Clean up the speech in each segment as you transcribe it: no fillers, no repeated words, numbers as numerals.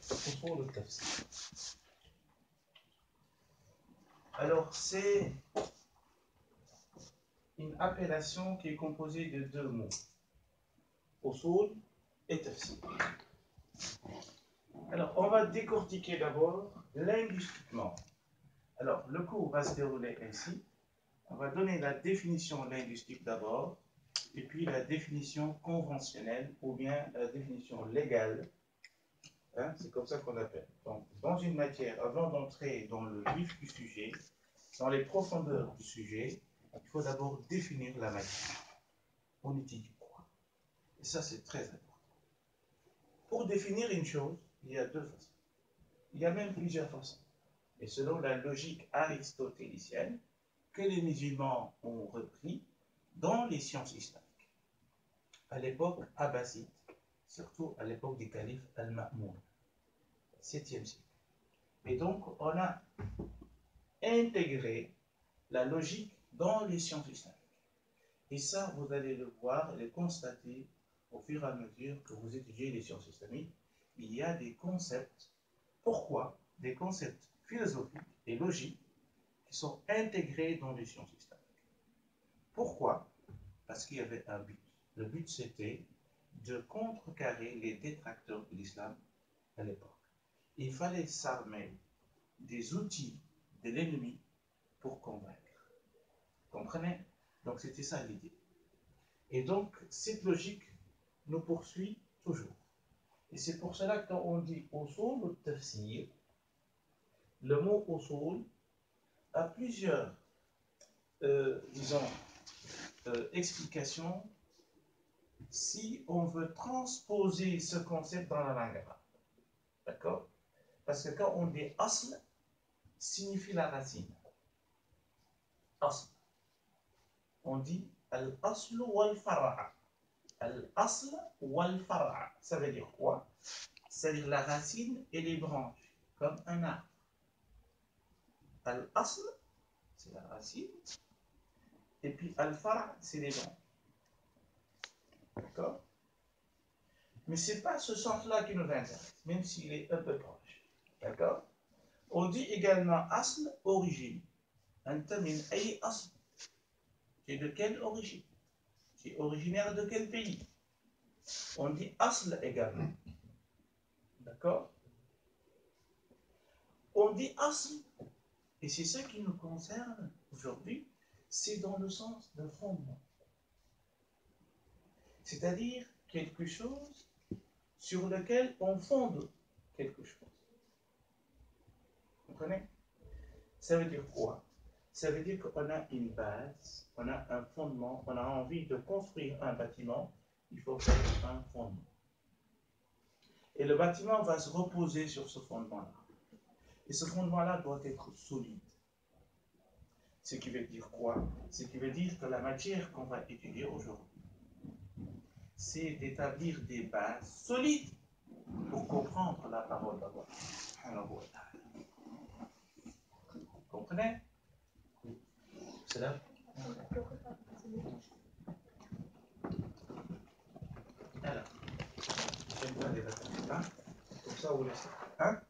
usul al-tafsir. Alors, c'est une appellation qui est composée de deux mots, usul et tafsir. Alors, on va décortiquer d'abord linguistiquement. Alors, le cours va se dérouler ainsi. On va donner la définition linguistique d'abord, et puis la définition conventionnelle ou bien la définition légale. Hein, c'est comme ça qu'on appelle. Donc, dans une matière, avant d'entrer dans le vif du sujet, dans les profondeurs du sujet, il faut d'abord définir la matière. On étudie quoi? Et ça, c'est très important. Pour définir une chose, il y a deux façons. Il y a même plusieurs façons. Et selon la logique aristotélicienne que les musulmans ont repris dans les sciences islamiques. À l'époque abbasside, surtout à l'époque du calife Al-Ma'moun, 7e siècle. Et donc, on a intégré la logique dans les sciences islamiques. Et ça, vous allez le voir et le constater au fur et à mesure que vous étudiez les sciences islamiques. Il y a des concepts. Pourquoi? Des concepts philosophiques et logiques qui sont intégrés dans les sciences islamiques. Pourquoi? Parce qu'il y avait un but. Le but, c'était de contrecarrer les détracteurs de l'islam à l'époque. Il fallait s'armer des outils de l'ennemi pour convaincre. Comprenez? Donc, c'était ça l'idée. Et donc, cette logique nous poursuit toujours. Et c'est pour cela que quand on dit usul ou tafsir, le mot usul a plusieurs, explications si on veut transposer ce concept dans la langue arabe. D'accord? Parce que quand on dit asl, signifie la racine. Asl. On dit al-aslu wal-far'a. Al-asl wal-far'a. Ça veut dire quoi? C'est-à-dire la racine et les branches, comme un arbre. Al-asl, c'est la racine. Et puis al-far'a, c'est les branches. D'accord? Mais ce n'est pas ce sens-là qui nous intéresse, même s'il est un peu proche. D'accord? On dit également asl, origine. Anta min ay asl. Tu es de quelle origine? Tu es originaire de quel pays? On dit asl également. D'accord? On dit asl, et c'est ça qui nous concerne aujourd'hui, c'est dans le sens de fondement. C'est-à-dire quelque chose sur lequel on fonde quelque chose. Vous comprenez? Ça veut dire quoi? Ça veut dire qu'on a une base, on a un fondement, on a envie de construire un bâtiment, il faut faire un fondement. Et le bâtiment va se reposer sur ce fondement-là. Et ce fondement-là doit être solide. Ce qui veut dire quoi? Ce qui veut dire que la matière qu'on va étudier aujourd'hui, c'est d'établir des bases solides pour comprendre la parole d'Allah. Vous comprenez? C'est là? Alors, j'aime pas les retards. Hein? Comme ça, vous laissez. Hein?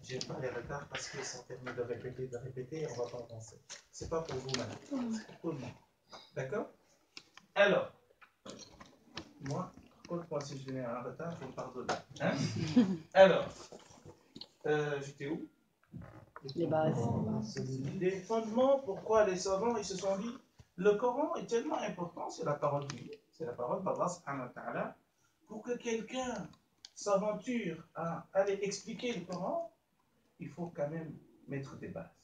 J'aime pas les retards parce que ça permet de répéter et on va pas avancer. C'est pas pour vous, madame. C'est pour tout le monde. D'accord? Alors, moi, moi, si je venais en retard, vous me pardonnez. Hein? Alors, j'étais où? Les bases. Les fondements, pourquoi les savants, ils se sont dit, le Coran est tellement important, c'est la parole de Dieu, c'est la parole d'Allah subhanahu wa ta'ala, pour que quelqu'un s'aventure à aller expliquer le Coran, il faut quand même mettre des bases,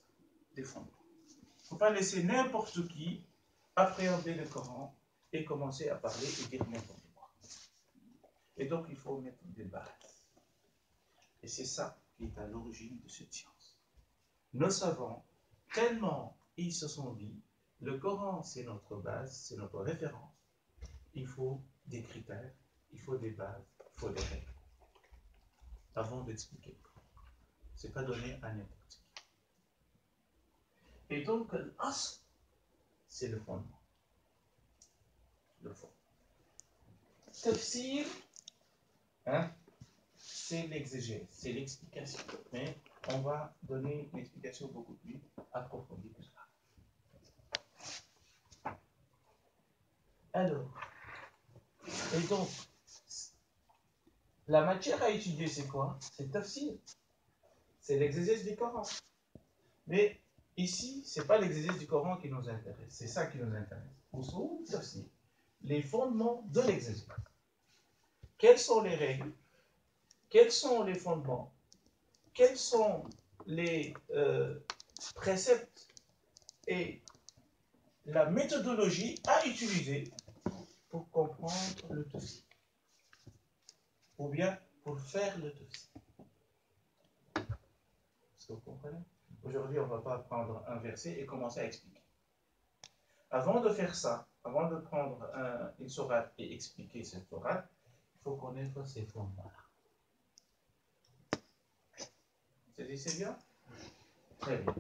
des fondements. Il ne faut pas laisser n'importe qui appréhender le Coran et commencer à parler et dire n'importe quoi. Et donc, il faut mettre des bases. Et c'est ça qui est à l'origine de cette science. Nos savants, tellement ils se sont dit, le Coran c'est notre base, c'est notre référence. Il faut des critères, il faut des bases, il faut des règles. Avant d'expliquer le Coran. Ce n'est pas donné à n'importe qui. Et donc, l'as, c'est le fondement. Le fond. Tafsir, hein? c'est l'exégèse, c'est l'explication. Mais on va donner une explication beaucoup plus approfondie que ça. Alors, et donc, la matière à étudier, c'est quoi? C'est tafsir. C'est l'exégèse du Coran. Mais ici, ce n'est pas l'exégèse du Coran qui nous intéresse. C'est ça qui nous intéresse. Usul, tafsir. Les fondements de l'exégèse. Quelles sont les règles? Quels sont les fondements? Quels sont les préceptes et la méthodologie à utiliser pour comprendre le tafsir? Ou bien pour faire le tafsir? Est-ce que vous comprenez? Aujourd'hui, on ne va pas prendre un verset et commencer à expliquer. Avant de faire ça, avant de prendre une sourate et expliquer cette sourate, il faut connaître ces fondements-là. C'est bien? Très bien.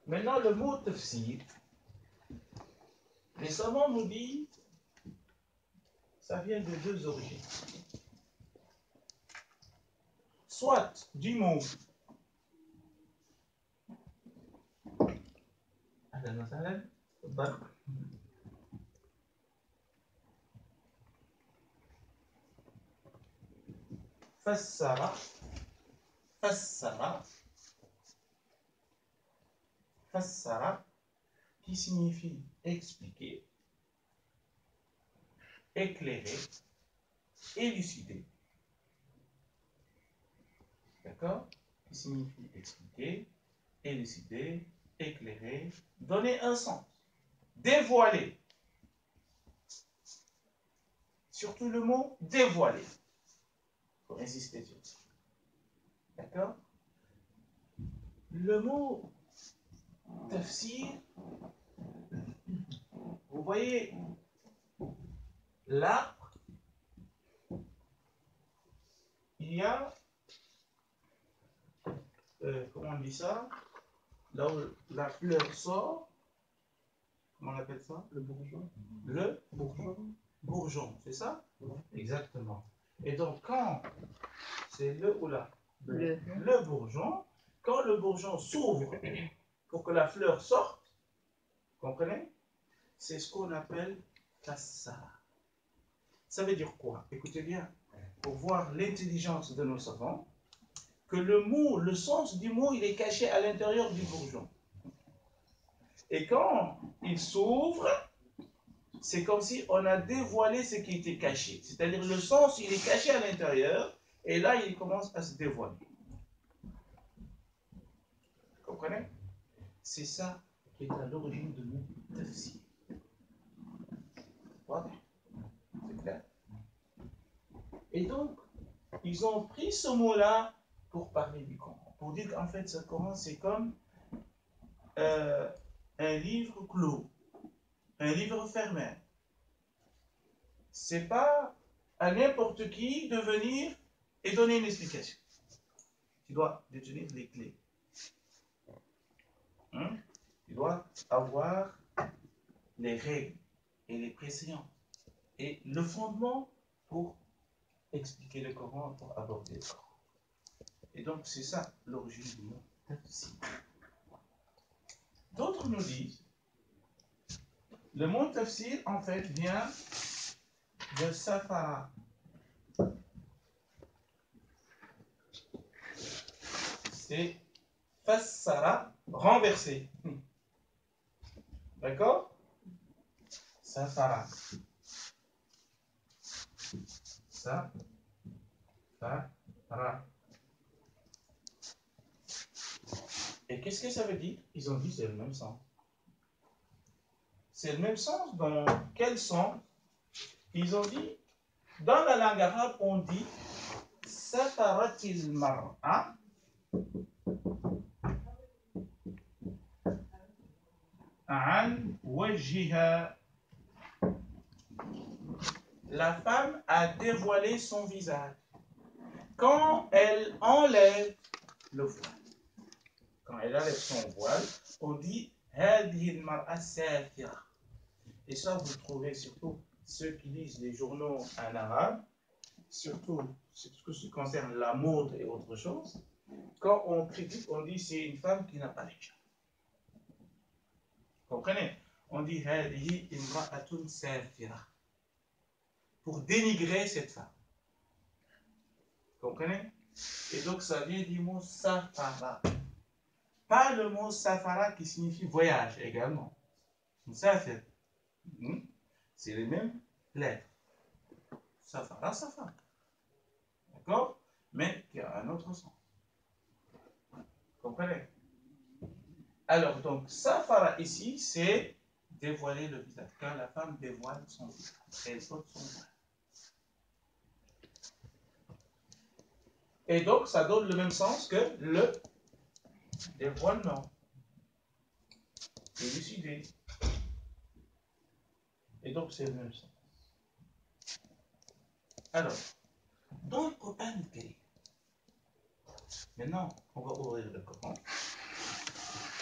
Maintenant, le mot tafsir, les savants nous disent, ça vient de deux origines. Soit du mot fassara, qui signifie expliquer, éclairer, élucider. D'accord? Qui signifie expliquer, élucider, éclairer, donner un sens, dévoiler. Surtout le mot dévoiler. Il faut insister sur ça. D'accord? Le mot tafsir, vous voyez l'arbre, il y a, comment on dit ça? Là où la fleur sort, comment on appelle ça? Le bourgeon. Le bourgeon, c'est ça? Exactement. Et donc, quand c'est le ou la? Le bourgeon, quand le bourgeon s'ouvre pour que la fleur sorte, comprenez? C'est ce qu'on appelle fassara. Ça veut dire quoi? Écoutez bien, pour voir l'intelligence de nos savants, que le mot, le sens du mot, il est caché à l'intérieur du bourgeon. Et quand il s'ouvre, c'est comme si on a dévoilé ce qui était caché. C'est-à-dire le sens, il est caché à l'intérieur, et là, il commence à se dévoiler. Vous comprenez? C'est ça qui est à l'origine de mon tafsir. Voilà. C'est clair? Et donc, ils ont pris ce mot-là pour parler du Coran. Pour dire qu'en fait, ce Coran, c'est comme un livre clos, un livre fermé. C'est pas à n'importe qui de venir et donner une explication. Tu dois détenir les clés. Tu dois avoir les règles et les précisions et le fondement pour expliquer le Coran, pour aborder le Coran. Et donc, c'est ça l'origine du mot tafsir. D'autres nous disent, le mot tafsir, en fait, vient de safara. C'est fassara, renversé. D'accord? Safara. Safara. Et qu'est-ce que ça veut dire? Ils ont dit c'est le même sens. C'est le même sens dans quel sens? Ils ont dit, dans la langue arabe, on dit safaratil mar'a an wajhiha. La femme a dévoilé son visage quand elle enlève le voile. Quand elle enlève son voile, on dit hadhihi al-mar'a safira. Et ça, vous le trouvez surtout ceux qui lisent les journaux en arabe, surtout ce qui concerne la mode et autre chose, quand on critique, on dit c'est une femme qui n'a pas d'hijab. Comprenez? On dit هذه امرأة سافرة pour dénigrer cette femme. Comprenez? Et donc ça vient du mot safara. Pas le mot safara qui signifie voyage également. Safir. C'est les mêmes lettres. Safara, safara. D'accord? Mais qui a un autre sens. Comprenez? Alors, donc, safara ici, c'est dévoiler le visage. Quand la femme dévoile son visage, elle saute son voile. Et donc, ça donne le même sens que le dévoilement. Élucider. Et donc, c'est le même sens. Alors, dans le Coran, maintenant, on va ouvrir le Coran.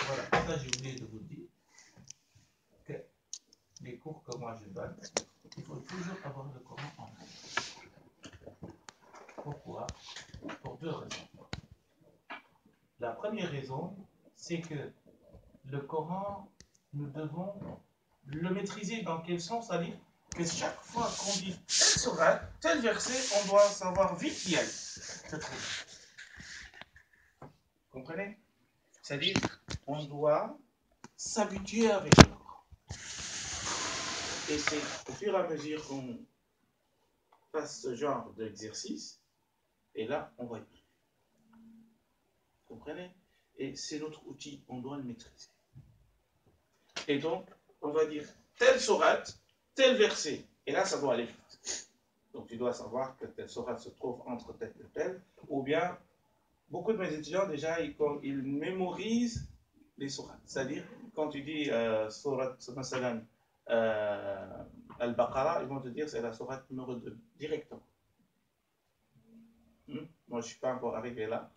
Voilà, ça j'ai oublié de vous dire que les cours que moi je donne, il faut toujours avoir le Coran en main. Pourquoi? Pour deux raisons. La première raison, c'est que le Coran, nous devons le maîtriser dans quel sens? C'est-à-dire que chaque fois qu'on dit telle sourate, tel verset, on doit savoir vite qui elle se trouve. Comprenez? C'est-à-dire, on doit s'habituer avec le Coran. Et c'est au fur et à mesure qu'on fasse ce genre d'exercice, et là, on va y aller. Comprenez? Et c'est notre outil, on doit le maîtriser. Et donc, on va dire telle sourate, tel verset. Et là, ça doit aller vite. Donc, tu dois savoir que telle sourate se trouve entre tel et tel. Ou bien, beaucoup de mes étudiants, déjà, ils mémorisent les sourates. C'est-à-dire, quand tu dis sourate, Al-Baqarah, ils vont te dire c'est la sourate numéro 2, directement. Moi, je ne suis pas encore arrivé là.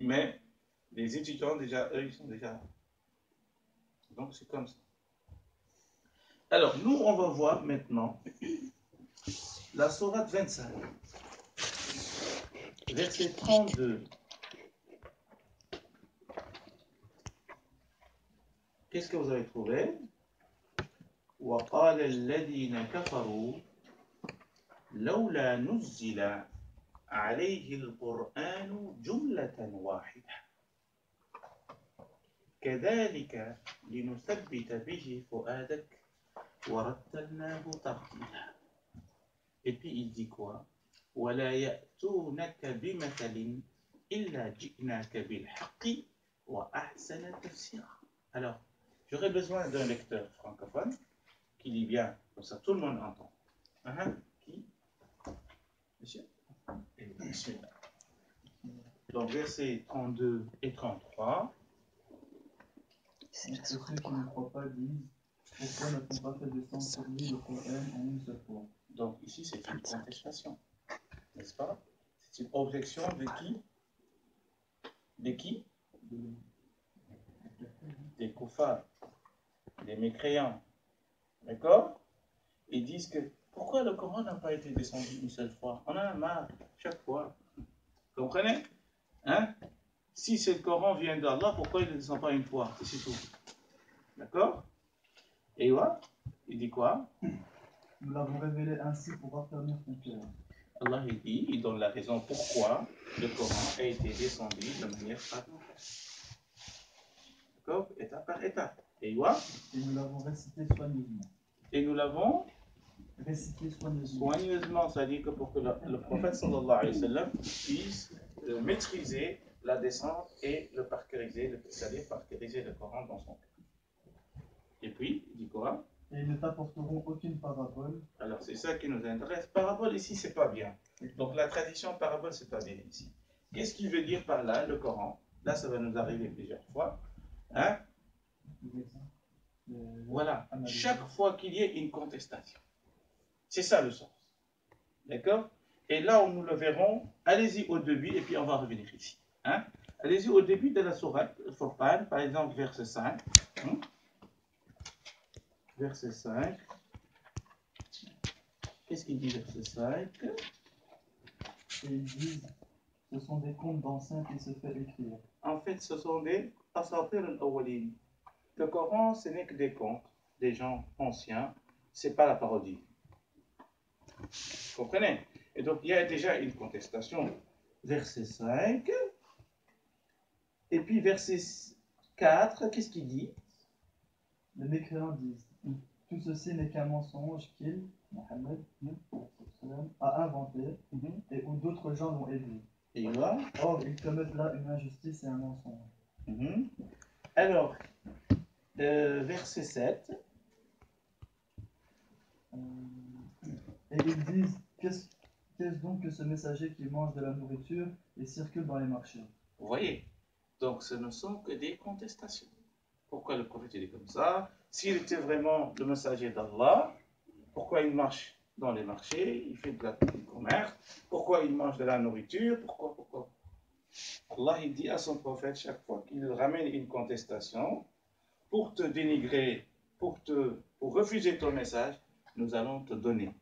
Mais les étudiants, déjà, eux, ils sont déjà là. Donc, c'est comme ça. Alors, nous, on va voir maintenant la sourate 25, verset 32. Qu'est-ce que vous avez trouvé? وَقَالَ الَّذِينَ كَفَرُوا لَوْلَا نُزِّلَ عليه القرآن جملة واحدة كذلك لنثبت به فؤادك ورتلناه ترتيلا. Et puis il dit quoi? ولا يأتونك بمثل إلا جئناك بالحق وأحسن تفسيرا. Alors, j'aurais besoin d'un lecteur francophone qui lit bien, comme ça tout le monde entend. Qui? Monsieur? Monsieur. Donc, versets 32 et 33. Ceux qui ne croient pas disent pourquoi n'a-t-on pas fait descendre sur lui le Coran en une seule fois? Donc, ici, c'est une contestation, n'est-ce pas? C'est une objection de qui? De qui? Des koufars, des mécréants. D'accord? Ils disent que pourquoi le Coran n'a pas été descendu une seule fois? On en a marre chaque fois. Comprenez? Hein? Si ce Coran vient d'Allah, pourquoi il ne descend pas une fois? C'est tout. D'accord? Et voilà. Il dit quoi? Nous l'avons révélé ainsi pour raffermir ton cœur. Allah il donne la raison pourquoi le Coran a été descendu de manière fragmentaire. D'accord? Étape par étape. Et voilà. Et nous l'avons récité soigneusement. Et nous l'avons récité soigneusement. Soigneusement, c'est-à-dire que pour que le prophète sallallahu alayhi wa sallam puisse maîtriser la descente et le parcuriser, c'est-à-dire parcuriser le Coran dans son cœur. Et puis, il dit quoi? Et ils ne t'apporteront aucune parabole. Alors, c'est ça qui nous intéresse. Parabole ici, c'est pas bien. Donc, la tradition parabole, c'est pas bien ici. Qu'est-ce qu'il veut dire par là, le Coran? Là, ça va nous arriver plusieurs fois. Hein? Voilà. Chaque fois qu'il y ait une contestation. C'est ça le sens. D'accord? Et là où nous le verrons, allez-y au début et puis on va revenir ici. Hein? Allez-y au début de la sourate Furqan, par exemple, verset 5. Verset 5. Qu'est-ce qu'il dit, verset 5? et ils disent ce sont des contes d'anciens qui se fait écrire. En fait, ce sont des asatir al-awwalin. Le Coran, ce n'est que des contes, des gens anciens, c'est pas la parodie. Vous comprenez? Et donc, il y a déjà une contestation. Verset 5. Et puis, verset 4, qu'est-ce qu'il dit? Les mécréants disent tout ceci n'est qu'un mensonge qu'il, Mohammed, a inventé et où d'autres gens l'ont élevé. Et voilà. Or, ils commettent là une injustice et un mensonge. Alors, verset 7. Et ils disent qu'est-ce donc que ce messager qui mange de la nourriture et circule dans les marchés? Vous voyez? Donc, ce ne sont que des contestations. Pourquoi le prophète est comme ça? S'il était vraiment le messager d'Allah, pourquoi il marche dans les marchés, il fait du commerce, pourquoi il mange de la nourriture, pourquoi? Allah, il dit à son prophète chaque fois qu'il ramène une contestation, pour te dénigrer, pour refuser ton message, nous allons te donner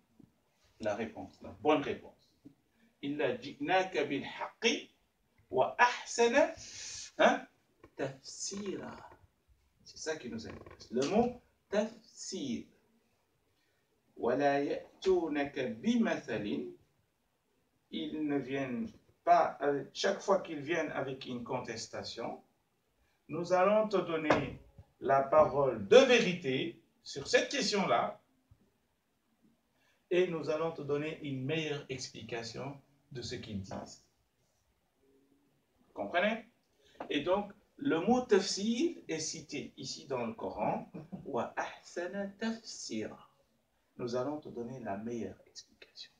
la réponse, la bonne réponse. Illa ji'naka bil haqqi wa ahsana tafsira. C'est ça qui nous intéresse. Le mot tafsir. Wala ya'tunaka bimathalin. Ils ne viennent pas, chaque fois qu'ils viennent avec une contestation, nous allons te donner la parole de vérité sur cette question-là et nous allons te donner une meilleure explication de ce qu'ils disent. Vous comprenez? Et donc, le mot tafsir est cité ici dans le Coran. Wa ahsana tafsira. Nous allons te donner la meilleure explication.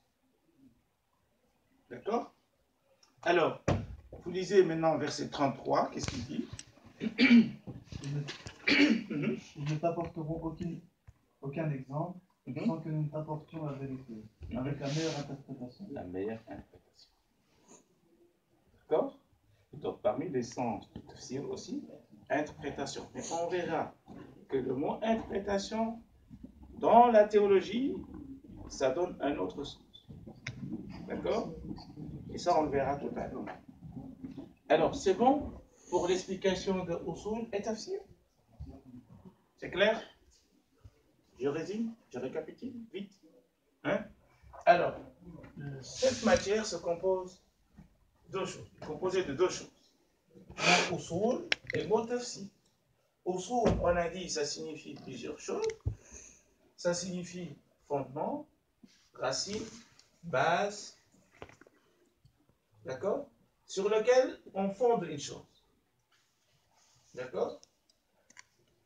D'accord? Alors, vous lisez maintenant verset 33, qu'est-ce qu'il dit? Ils ne t'apporteront aucun exemple sans que nous t'apportions la vérité, avec la meilleure interprétation. La meilleure interprétation. D'accord? Donc, parmi les sens du tafsir aussi, interprétation. Mais on verra que le mot interprétation, dans la théologie, ça donne un autre sens. D'accord? Et ça, on le verra tout à l'heure. Alors, c'est bon pour l'explication de usul et tafsir? C'est clair? Je résume, je récapitule, vite. Alors, cette matière se compose de deux choses. Composée de deux choses. Mot usul et mot tafsir. Usul, on a dit, ça signifie plusieurs choses. Ça signifie fondement, racine, base, d'accord? Sur lequel on fonde une chose. D'accord?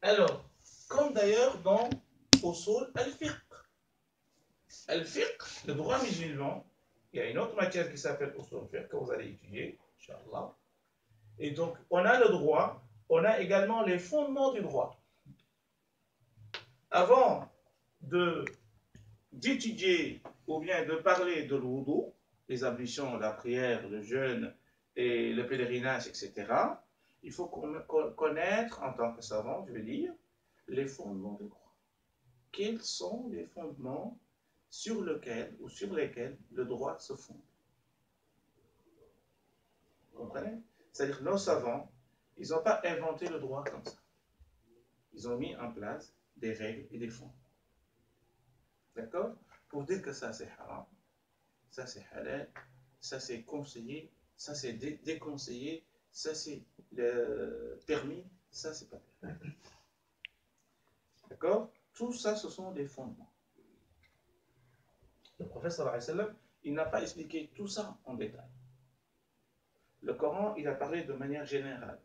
Alors, comme d'ailleurs dans usul al-fiqh. Al-fiqh, le droit musulman, il y a une autre matière qui s'appelle usul al-fiqh que vous allez étudier, Inch'Allah. Et donc, on a le droit, on a également les fondements du droit. Avant d'étudier ou bien de parler de l'oudou, les ablutions, la prière, le jeûne et le pèlerinage, etc., il faut connaître, en tant que savant, je veux dire, les fondements du droit. Quels sont les fondements sur lesquels le droit se fonde? Vous comprenez? C'est-à-dire que nos savants, ils n'ont pas inventé le droit comme ça. Ils ont mis en place des règles et des fondements. D'accord? Pour dire que ça c'est haram, ça c'est halal, ça c'est conseillé, ça c'est déconseillé, ça c'est permis, ça c'est pas permis. D'accord? Tout ça, ce sont des fondements. Le prophète sallallahu alayhi wa sallam, il n'a pas expliqué tout ça en détail. Le Coran, il a parlé de manière générale.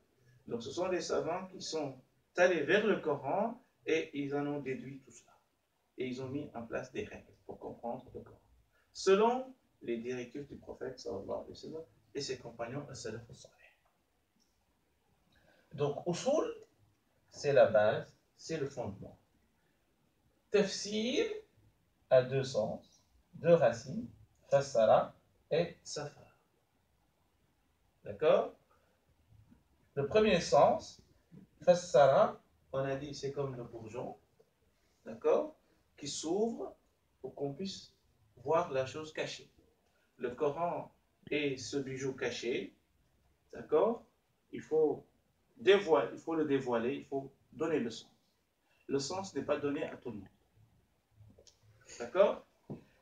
Donc ce sont les savants qui sont allés vers le Coran et ils en ont déduit tout cela. Et ils ont mis en place des règles pour comprendre le Coran. Selon les directives du prophète sallallahu alayhi wa sallam et ses compagnons as-salaf as-salih. Donc usul, c'est la base, c'est le fondement. Tafsir a deux sens, deux racines, fassara et safar. D'accord? Le premier sens, fassara, on a dit c'est comme le bourgeon, d'accord? Qui s'ouvre pour qu'on puisse voir la chose cachée. Le Coran et ce bijou caché, d'accord, il faut le dévoiler, il faut donner le sens. Le sens n'est pas donné à tout le monde. D'accord?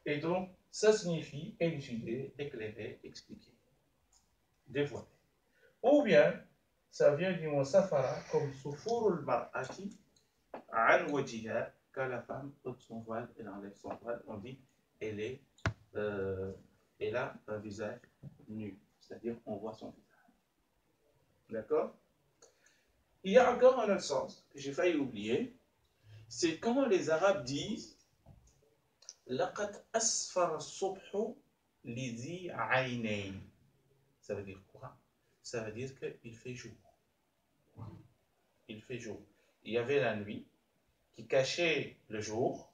Et donc, ça signifie élucider, éclairer, expliquer, dévoiler. Ou bien, ça vient du mot safara comme sufurul mar'ati an wajiha, quand la femme ôte son voile, elle enlève son voile, on dit elle a un visage nu, c'est-à-dire on voit son visage. D'accord? Il y a encore un autre sens que j'ai failli oublier, c'est quand les Arabes disent laqad asfara subhu lidhi aynayn. Ça veut dire quoi? Ça veut dire qu'il fait jour. Il fait jour. Il y avait la nuit qui cachait le jour.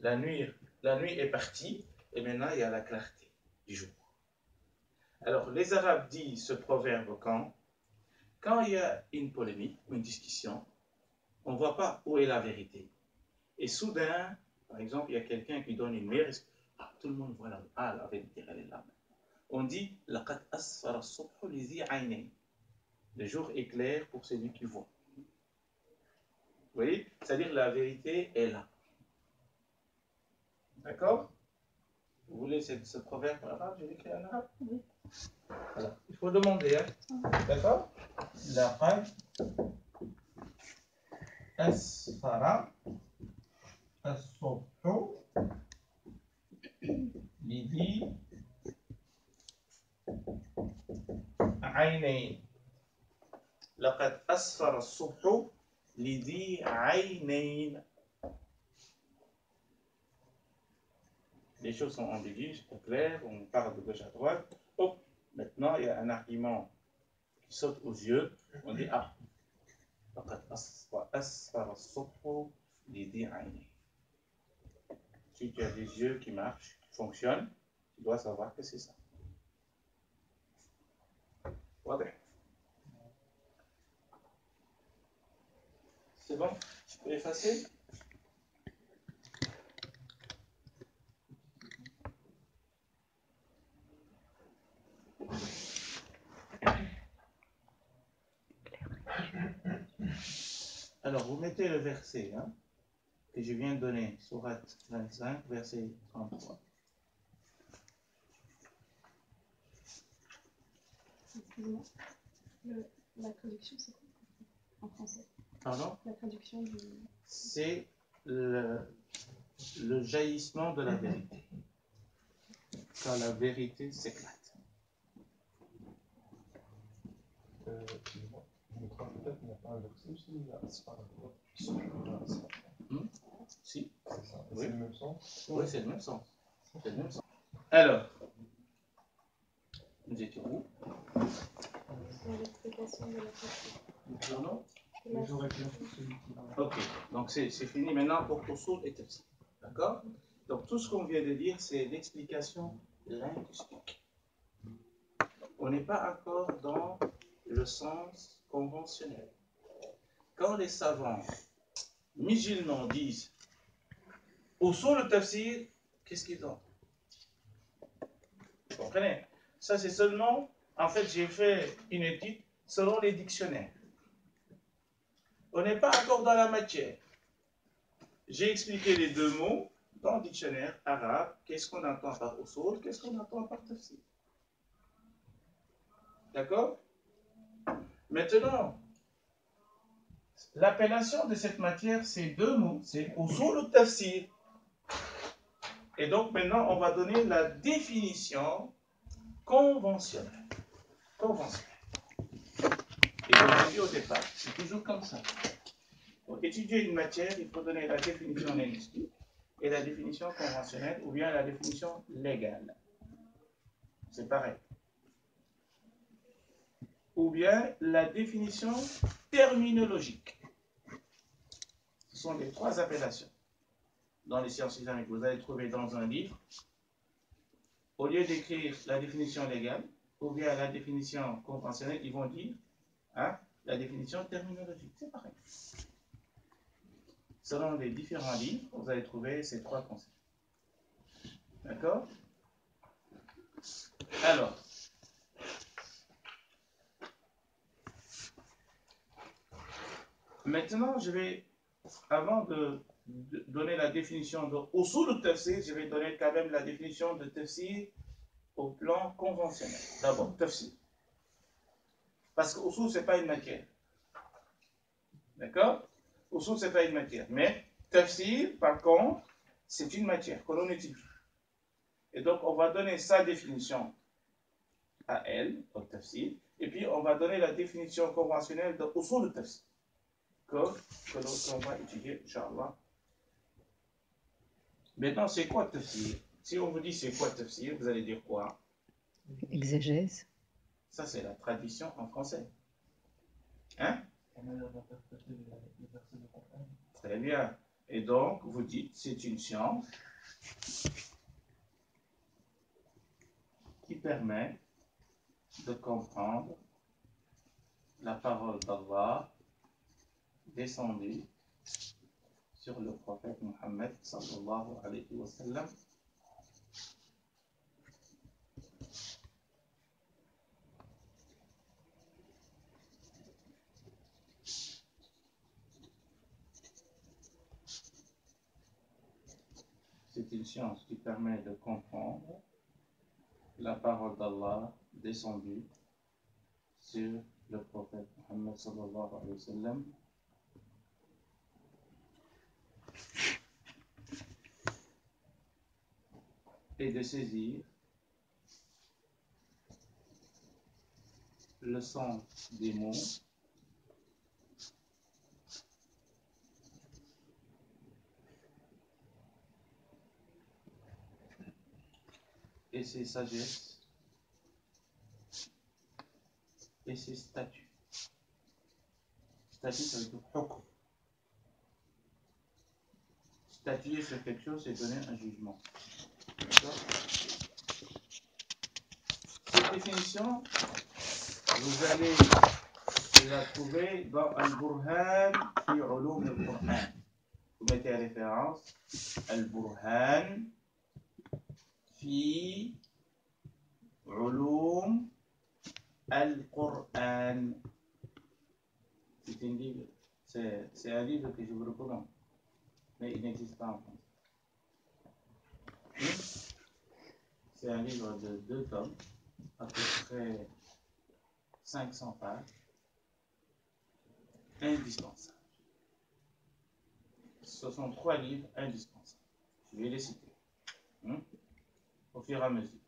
La nuit est partie et maintenant il y a la clarté du jour. Alors les Arabes disent ce proverbe quand il y a une polémique, une discussion, on ne voit pas où est la vérité. Et soudain, par exemple, il y a quelqu'un qui donne une vérité, tout le monde voit la vérité, elle est là. On dit laqad asfara as-subhu lidhi aynayn. Le jour est clair pour celui qui voit. Vous voyez? C'est-à-dire la vérité est là. D'accord? Vous voulez ce proverbe arabe? J'ai écrit en arabe? Oui. Alors, il faut demander. Hein? D'accord? Laqad asfara as-subhu lidhi aynayn. لقد أسفر الصبح لذي عينين. Les choses sont ambiguës, c'est clair, on parle de gauche à droite. Hop, maintenant il y a un argument qui saute aux yeux. On dit ah, لقد أسفر الصبح لذي عينين. Si tu as des yeux qui marchent, qui fonctionnent, tu dois savoir que c'est ça. واضح. C'est bon? Je peux effacer? Alors, vous mettez le verset que je viens de donner, Sourate 25, verset 33. Excusez-moi. La traduction, c'est quoi en français? Pardon? La traduction du... C'est le jaillissement de la vérité. Quand la vérité s'éclate. Excusez-moi, je me trompe peut-être, il n'y a pas un verset aussi, il y a Asfar. Si. C'est ça. Oui. C'est le même sens? Oui, c'est le même sens. C'est le même sens. Alors, nous étions où? C'est l'explication de la traduction. Pardon? Le jour est clair pour celui qui va. Ok, donc c'est fini maintenant pour Usul et Tafsir. D'accord? Donc tout ce qu'on vient de dire, c'est l'explication linguistique. On n'est pas encore dans le sens conventionnel. Quand les savants musulmans disent Usul et Tafsir, qu'est-ce qu'ils ont? Vous comprenez? Ça c'est seulement, en fait j'ai fait une étude selon les dictionnaires. On n'est pas encore dans la matière. J'ai expliqué les deux mots dans le dictionnaire arabe. Qu'est-ce qu'on entend par usul, qu'est-ce qu'on entend par tafsir. D'accord? Maintenant, l'appellation de cette matière, c'est deux mots. C'est usul ou tafsir. Et donc maintenant, on va donner la définition conventionnelle. Conventionnelle. Et comme je dis au départ, c'est toujours comme ça. Pour étudier une matière, il faut donner la définition linguistique et la définition conventionnelle ou bien la définition légale. C'est pareil. Ou bien la définition terminologique. Ce sont les trois appellations. Dans les sciences islamiques, vous allez trouver dans un livre, au lieu d'écrire la définition légale ou bien la définition conventionnelle, ils vont dire la définition terminologique. C'est pareil. Selon les différents livres, vous allez trouver ces trois concepts. D'accord? Alors, Maintenant, je vais, avant de donner la définition de usul al-tafsir, je vais donner quand même la définition de tafsir au plan conventionnel. D'abord, tafsir. Parce que usul, ce n'est pas une matière. D'accord? Usul, ce n'est pas une matière. Mais tafsir, par contre, c'est une matière que l'on étudie. Et donc, on va donner sa définition à elle, au tafsir, et puis on va donner la définition conventionnelle de usul al-tafsir qu'on va étudier, Inch'Allah. Maintenant, c'est quoi tafsir? Si on vous dit c'est quoi tafsir, vous allez dire quoi? Exégèse. Ça, c'est la tradition en français. Hein? La manière d'interpréter les versets de Coran. Très bien. Et donc, vous dites, c'est une science qui permet de comprendre la parole d'Allah descendue sur le prophète Mohammed sallallahu alayhi wa sallam. C'est une science qui permet de comprendre la parole d'Allah descendue sur le prophète Mohammed sallallahu alayhi wa sallam. Et de saisir le sens des mots et ses sagesses et ses statuts. Statut, ça veut dire hukm. Statuer sur quelque chose, c'est donner un jugement. D'accord? Cette définition, vous allez la trouver dans Al-Burhan fi Ulum al-Qur'an. Vous mettez la référence Al-Burhan fi Ulum al-Qur'an. C'est un livre que je vous recommande, mais il n'existe pas en France. C'est un livre de 2 tomes, à peu près 500 pages, indispensable. Ce sont 3 livres indispensables. Je vais les citer au fur et à mesure.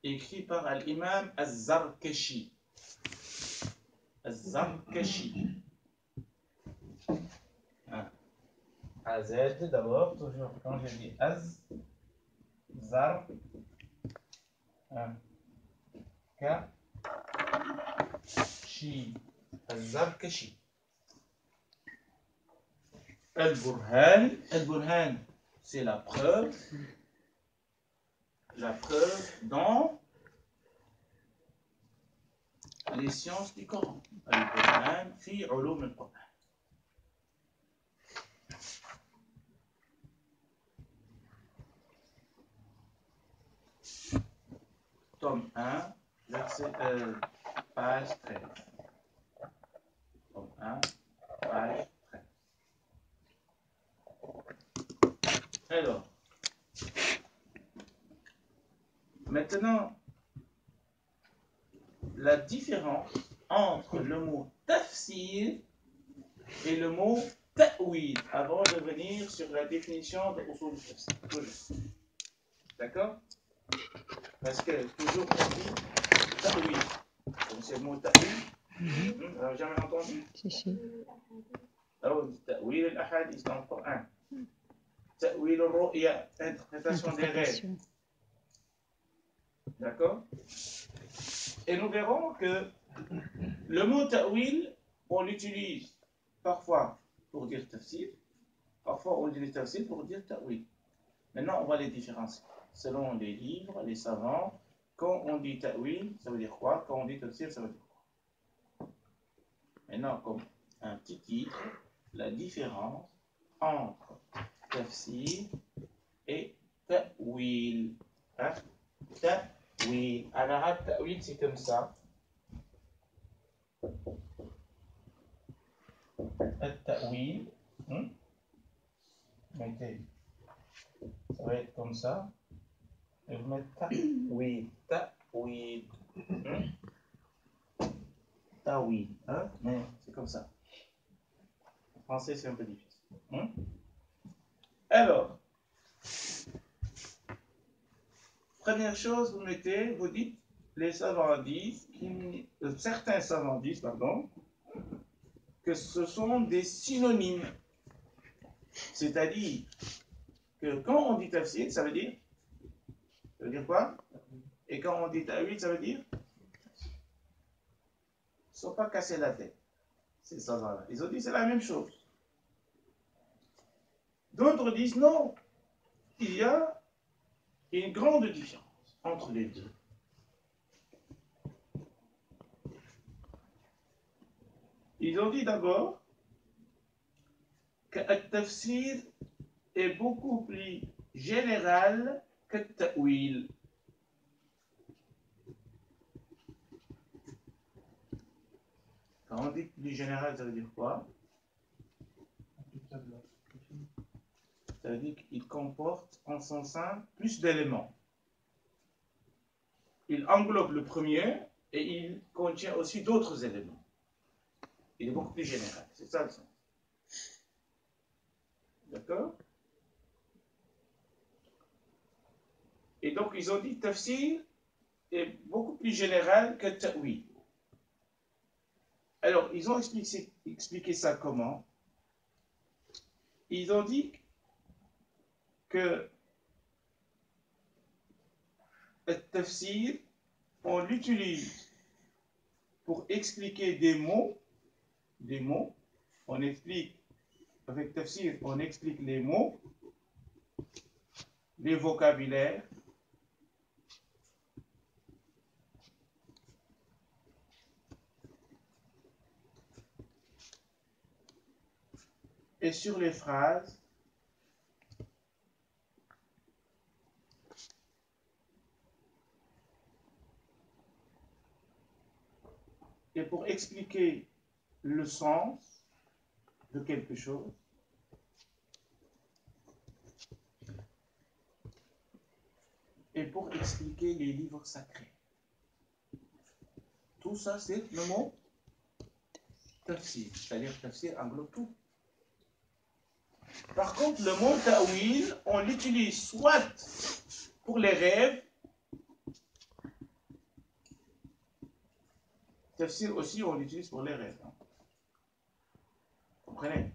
Écrit par l'imam Az-Zarkashi. Az-Zarkashi. Az d'abord, toujours quand je dis Az-Zarkashi. Az-Zarkashi. Al-Burhan. Al-Burhan, c'est la preuve dans les sciences du Coran. Al-Burhan fi Ulum al-Qur'an. Tome 1, page 13. Tome 1, page 13. Alors, maintenant, la différence entre le mot tafsir et le mot ta'wil, avant de venir sur la définition de usul al-tafsir. D'accord? Parce que toujours on dit ta'wil. Donc c'est le mot ta'wil. Vous n'avez jamais entendu? Si. Alors, ta'wil al-ahadith dans le Coran. Ta'wil al-ru'ya, interprétation des rêves. D'accord? Et nous verrons que le mot ta'wil, on l'utilise parfois pour dire tafsir, parfois on utilise tafsir pour dire ta'wil. Maintenant, on va les différencier. Selon les livres, les savants, quand on dit ta'wil, ça veut dire quoi? Quand on dit tafsir, ça veut dire quoi? Maintenant, comme un petit titre, la différence entre tafsir et ta'wil. Hein? Ta'wil. En arabe, ta'wil, c'est comme ça. ta'wil. Mettez, ça va être comme ça. Et vous mettez ta'wil, ta'wil. Ta'wil, hein? Mais c'est comme ça. En français, c'est un peu difficile. Alors, première chose, vous mettez, vous dites, les savants disent, certains savants disent, pardon, que ce sont des synonymes. C'est-à-dire que quand on dit tafsir, ça veut dire quoi? Et quand on dit ta'wil, ça veut dire ils ne sont pas cassés la tête, ces savants-là. Ils ont dit c'est la même chose. D'autres disent non, il y a une grande différence entre les deux. Ils ont dit d'abord que le tafsir est beaucoup plus général que le ta'wil. Quand on dit plus général, ça veut dire quoi? Ça veut dire qu'il comporte en son sein plus d'éléments. Il englobe le premier et il contient aussi d'autres éléments. Il est beaucoup plus général. C'est ça le sens. D'accord? Et donc, ils ont dit tafsir est beaucoup plus général que ta'wil. Alors, ils ont expliqué ça comment? Ils ont dit que le tafsir, on l'utilise pour expliquer des mots, on explique, avec tafsir, on explique les mots, les vocabulaires, et sur les phrases, et pour expliquer le sens de quelque chose, et pour expliquer les livres sacrés. Tout ça, c'est le mot tafsir, c'est-à-dire tafsir englobe tout. Par contre, le mot ta'wil, on l'utilise soit pour les rêves, tafsir aussi, on l'utilise pour les rêves. Hein. Vous comprenez?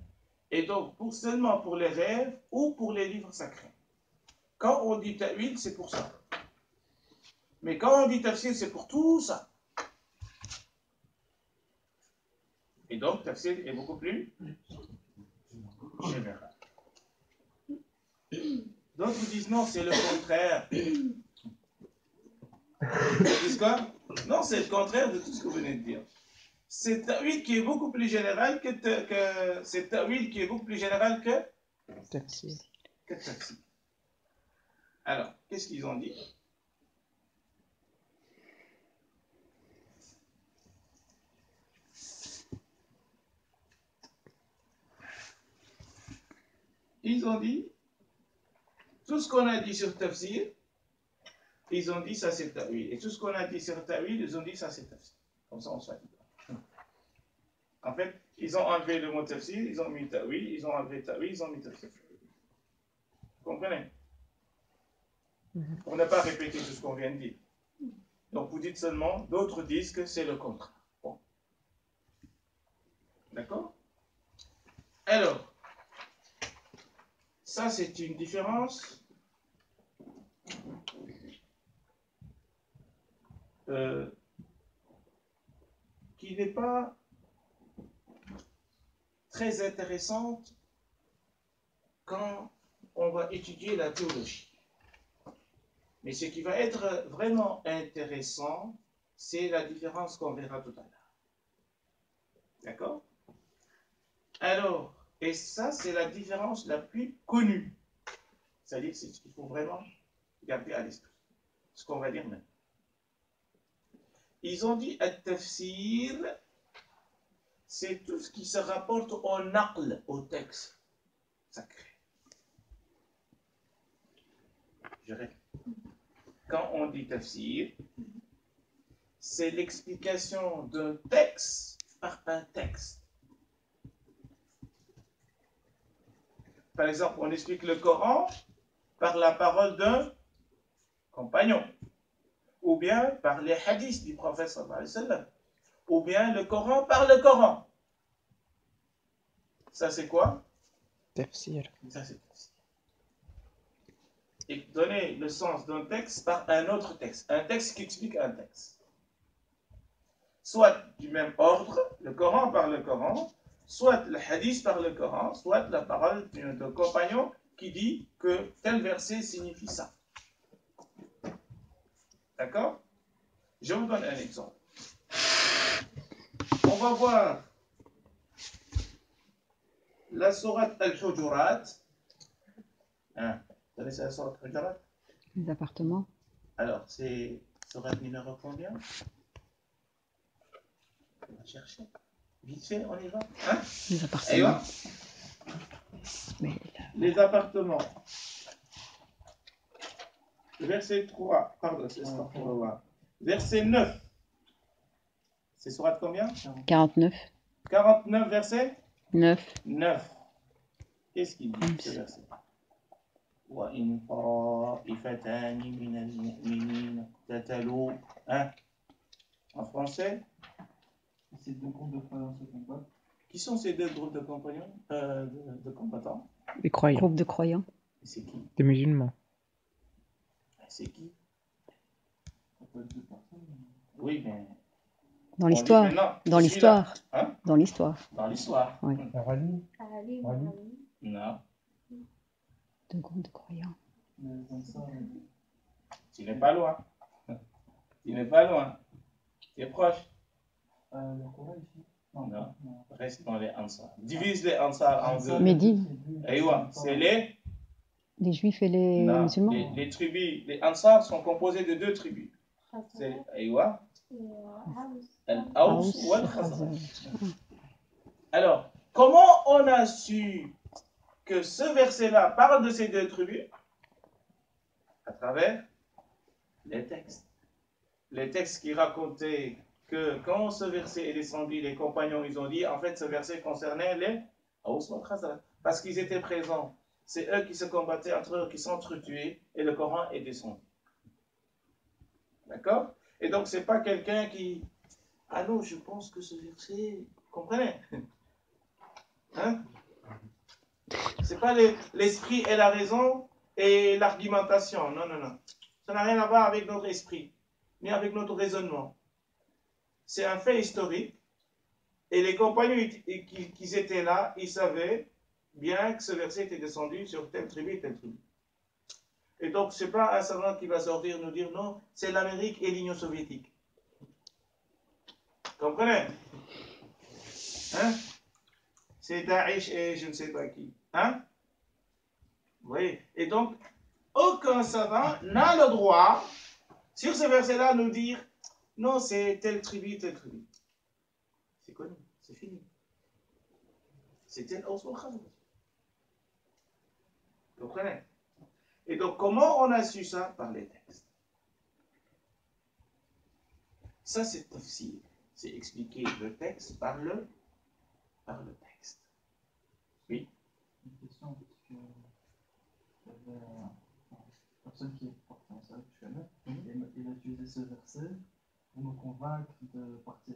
Et donc, seulement pour les rêves ou pour les livres sacrés. Quand on dit ta'wil, c'est pour ça. Mais quand on dit tafsir, c'est pour tout ça. Et donc, tafsir est beaucoup plus général. D'autres vous disent non, c'est le contraire. Ils disent quoi? Non, c'est le contraire de tout ce que vous venez de dire. C'est ta'wil qui est beaucoup plus général c'est ta'wil qui est beaucoup plus général que tafsir. Tafsir. Alors, qu'est-ce qu'ils ont dit? Ils ont dit tout ce qu'on a dit sur tafsir, ils ont dit ça c'est ta'wil. Et tout ce qu'on a dit sur ta'wil, ils ont dit ça c'est tafsir. Comme ça on soit dit. En fait, ils ont enlevé le mot tafsir, ils ont mis ta'wil, ils ont enlevé ta'wil, ils ont mis tafsir. Vous comprenez? Pour ne pas répéter tout ce qu'on vient de dire. Donc vous dites seulement, d'autres disent que c'est le contraire. Bon. D'accord? Alors, ça c'est une différence qui n'est pas très intéressante quand on va étudier la théologie. Mais ce qui va être vraiment intéressant, c'est la différence qu'on verra tout à l'heure. D'accord? Alors, et ça, c'est la différence la plus connue. C'est-à-dire qu'il faut vraiment garder à l'esprit ce qu'on va dire maintenant. Ils ont dit at-tafsir, c'est tout ce qui se rapporte au naql, au texte sacré. Je répète. Quand on dit tafsir, c'est l'explication d'un texte par un texte. Par exemple, on explique le Coran par la parole d'un compagnon, ou bien par les hadiths du prophète sallallahu alayhi wa sallam, ou bien le Coran par le Coran. Ça c'est quoi? Tafsir. Ça c'est tafsir. Et donner le sens d'un texte par un autre texte, un texte qui explique un texte. Soit du même ordre, le Coran par le Coran, soit le hadith par le Coran, soit la parole d'un compagnon qui dit que tel verset signifie ça. D'accord? Je vous donne un exemple. On va voir la sourate Al-Hujurat. Hein, vous connaissez la sourate Al-Hujurat? Les appartements. Alors, c'est sourate numéro combien? On va chercher. Vite fait, on y va. Hein? Les appartements. Mais là, Les appartements. Verset 3, pardon, c'est ça, on va voir. Verset 9. C'est sourate combien? 49, 49, verset 9. 9. Qu'est-ce qu'il dit ce verset? وَإِنْ طَائِفَتَانِ مِنَ الْمُؤْمِنِينَ اقْتَتَلُوا. Hein? En français? Ces deux groupes de croyants se combattent. Qui sont ces deux groupes de compagnons, de combattants? Les croyants. Groupe de croyants. C'est qui? Des musulmans. C'est qui? Ça peut être deux personnes. Oui, mais... Dans on dit l'histoire. maintenant, Dans je suis là. l'histoire. Hein? Dans l'histoire. Dans l'histoire. Oui. Ali. Ali, Ali. Ali. Non, Deux groupes de croyants. Les Ansar, tu n'es pas loin. Tu n'es pas loin. Tu es proche. le Coran ici. Non. Reste dans les Ansar. Divise les Ansar en deux. Médine. Aïwa, c'est les... Les juifs et les Non, musulmans. les tribus. Les Ansar sont composés de deux tribus. C'est Aïwa, Al-Aws ou Al-Khazraj. Alors, comment on a su que ce verset-là parle de ces deux tribus? À travers les textes. Les textes qui racontaient que quand ce verset est descendu, les compagnons, ils ont dit, en fait, ce verset concernait les Aws ou Al-Khazraj. Parce qu'ils étaient présents. C'est eux qui se combattaient entre eux, qui s'entretuaient, et le Coran est descendu. D'accord? Et donc, ce n'est pas quelqu'un qui... Ah non, je pense que ce verset... Vous comprenez? Hein? Ce n'est pas l'esprit et la raison et l'argumentation. Non, non, non. Ça n'a rien à voir avec notre esprit, ni avec notre raisonnement. C'est un fait historique. Et les compagnons qui étaient là, ils savaient bien que ce verset était descendu sur telle tribu et telle tribu. Et donc, ce n'est pas un savant qui va sortir nous dire non, c'est l'Amérique et l'Union soviétique. Comprenez? Hein? C'est Daesh et je ne sais pas qui. Hein? Vous voyez? Et donc, aucun savant n'a le droit, sur ce verset-là, nous dire non, c'est telle tribu, telle tribu. C'est connu, c'est fini. C'est tel Aws wal Khazraj. Vous comprenez? Et donc, comment on a su ça? Par les textes. Ça, c'est tafsir. C'est expliquer le texte par le texte. Oui. Une question, parce que il y avait une personne qui est portée en salle, que je connais, et il a utilisé ce verset pour me convaincre de partir.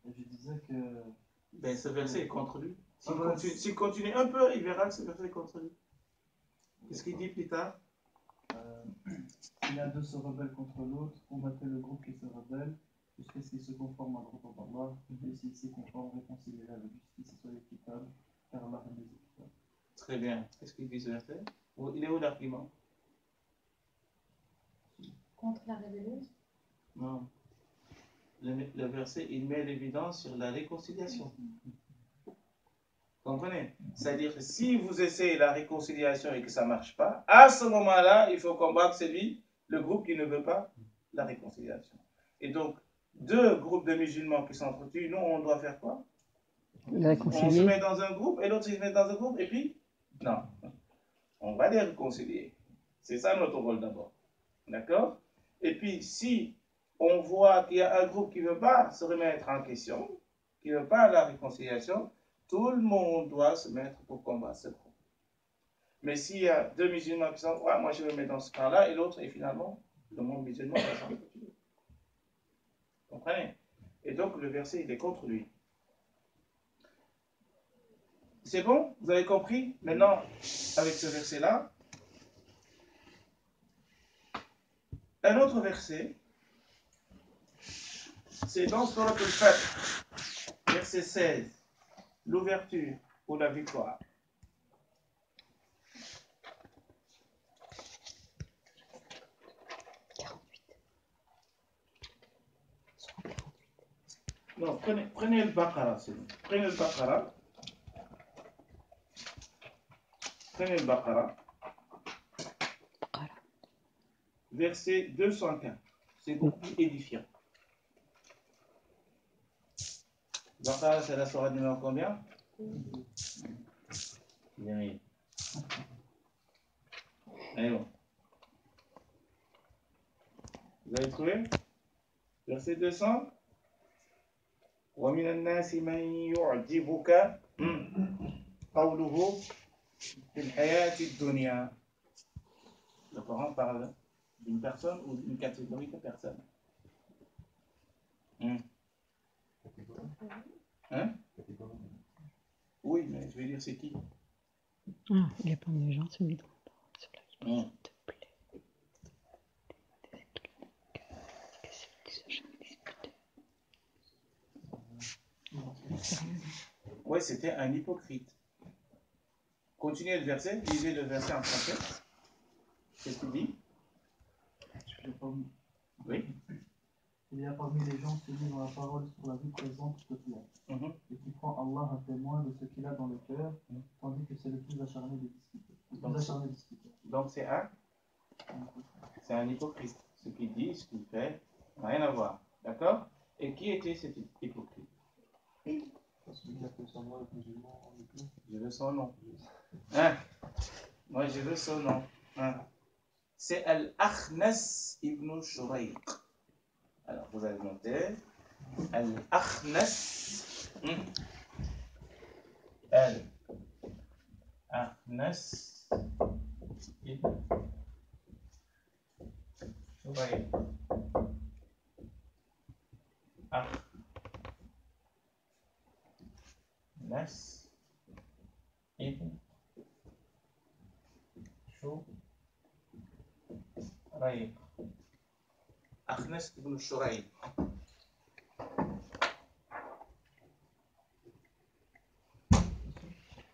Et je disais que... Ben, ce verset est contre lui. Ah, S'il continue un peu, il verra que ce verset est contre lui. Qu'est-ce qu'il dit plus tard? Si l'un d'eux se rebelle contre l'autre, combattez le groupe qui se rebelle, jusqu'à ce qu'il se conforme à groupe d'Allah, et s'il s'y conforme, réconciliez-le avec justice et soyez équitable, car Allah est équitable. Très bien. Qu'est-ce qu'il dit ce verset? Il est où l'argument? Contre la rébellion. Non. Le verset, il met l'évidence sur la réconciliation. Comprenez? C'est-à-dire que si vous essayez la réconciliation et que ça ne marche pas, à ce moment-là, il faut combattre le groupe qui ne veut pas la réconciliation. Et donc, deux groupes de musulmans qui s'entretuent, nous, on doit faire quoi? On se Réconcilier. met dans un groupe et l'autre se met dans un groupe et puis, non, on va les réconcilier. C'est ça notre rôle d'abord. D'accord? Et puis, si on voit qu'il y a un groupe qui ne veut pas se remettre en question, qui ne veut pas la réconciliation, tout le monde doit se mettre pour combattre ce groupe. Mais s'il y a deux musulmans qui sont, ouais, moi je me mets dans ce cas-là, et l'autre, et finalement, le monde musulman va s'en continuer. Vous comprenez? Et donc, le verset, il est contre lui. C'est bon? Vous avez compris? Maintenant, avec ce verset-là, un autre verset, c'est dans Surat al-Fath, verset 16, l'ouverture ou la victoire. Non, prenez le Baqara, c'est bon. Prenez le Baqara. Prenez le Baqara. Verset 204. C'est beaucoup plus édifiant. Baqara, c'est la sourate numéro combien? Bien. Allez bon. Vous avez trouvé? Verset 200. ومن الناس من يعجبك قوله في الحياة الدنيا. Le Coran parle d'une personne ou d'une catégorie de personnes. Hein? Oui, mais je veux dire, c'est qui? Ah, il y a pas de gens sur les droits sur la vie, s'il te plaît. Oui, c'était un hypocrite. Continuez le verset, lisez le verset en français. Qu'est-ce qu'il dit? Oui. Il y a parmi les gens qui livrent la parole sur la vie présente de Dieu, et qui prend Allah à témoin de ce qu'il a dans le cœur, tandis que c'est le plus acharné des disciples. Donc c'est un hypocrite. Ce qu'il dit, ce qu'il fait, rien à voir. D'accord? Et qui était cet hypocrite? Celui qui a fait son nom avec musulman en église. Je veux son nom. Hein? Moi, je veux son nom. Hein? C'est Al-Akhnas ibn Shurayq. Alors, vous allez noter. Al-Akhnas. Al-Akhnas ibn Shurayq. Akhnas ibn Shurayq. Akhnas ibn Shurayq.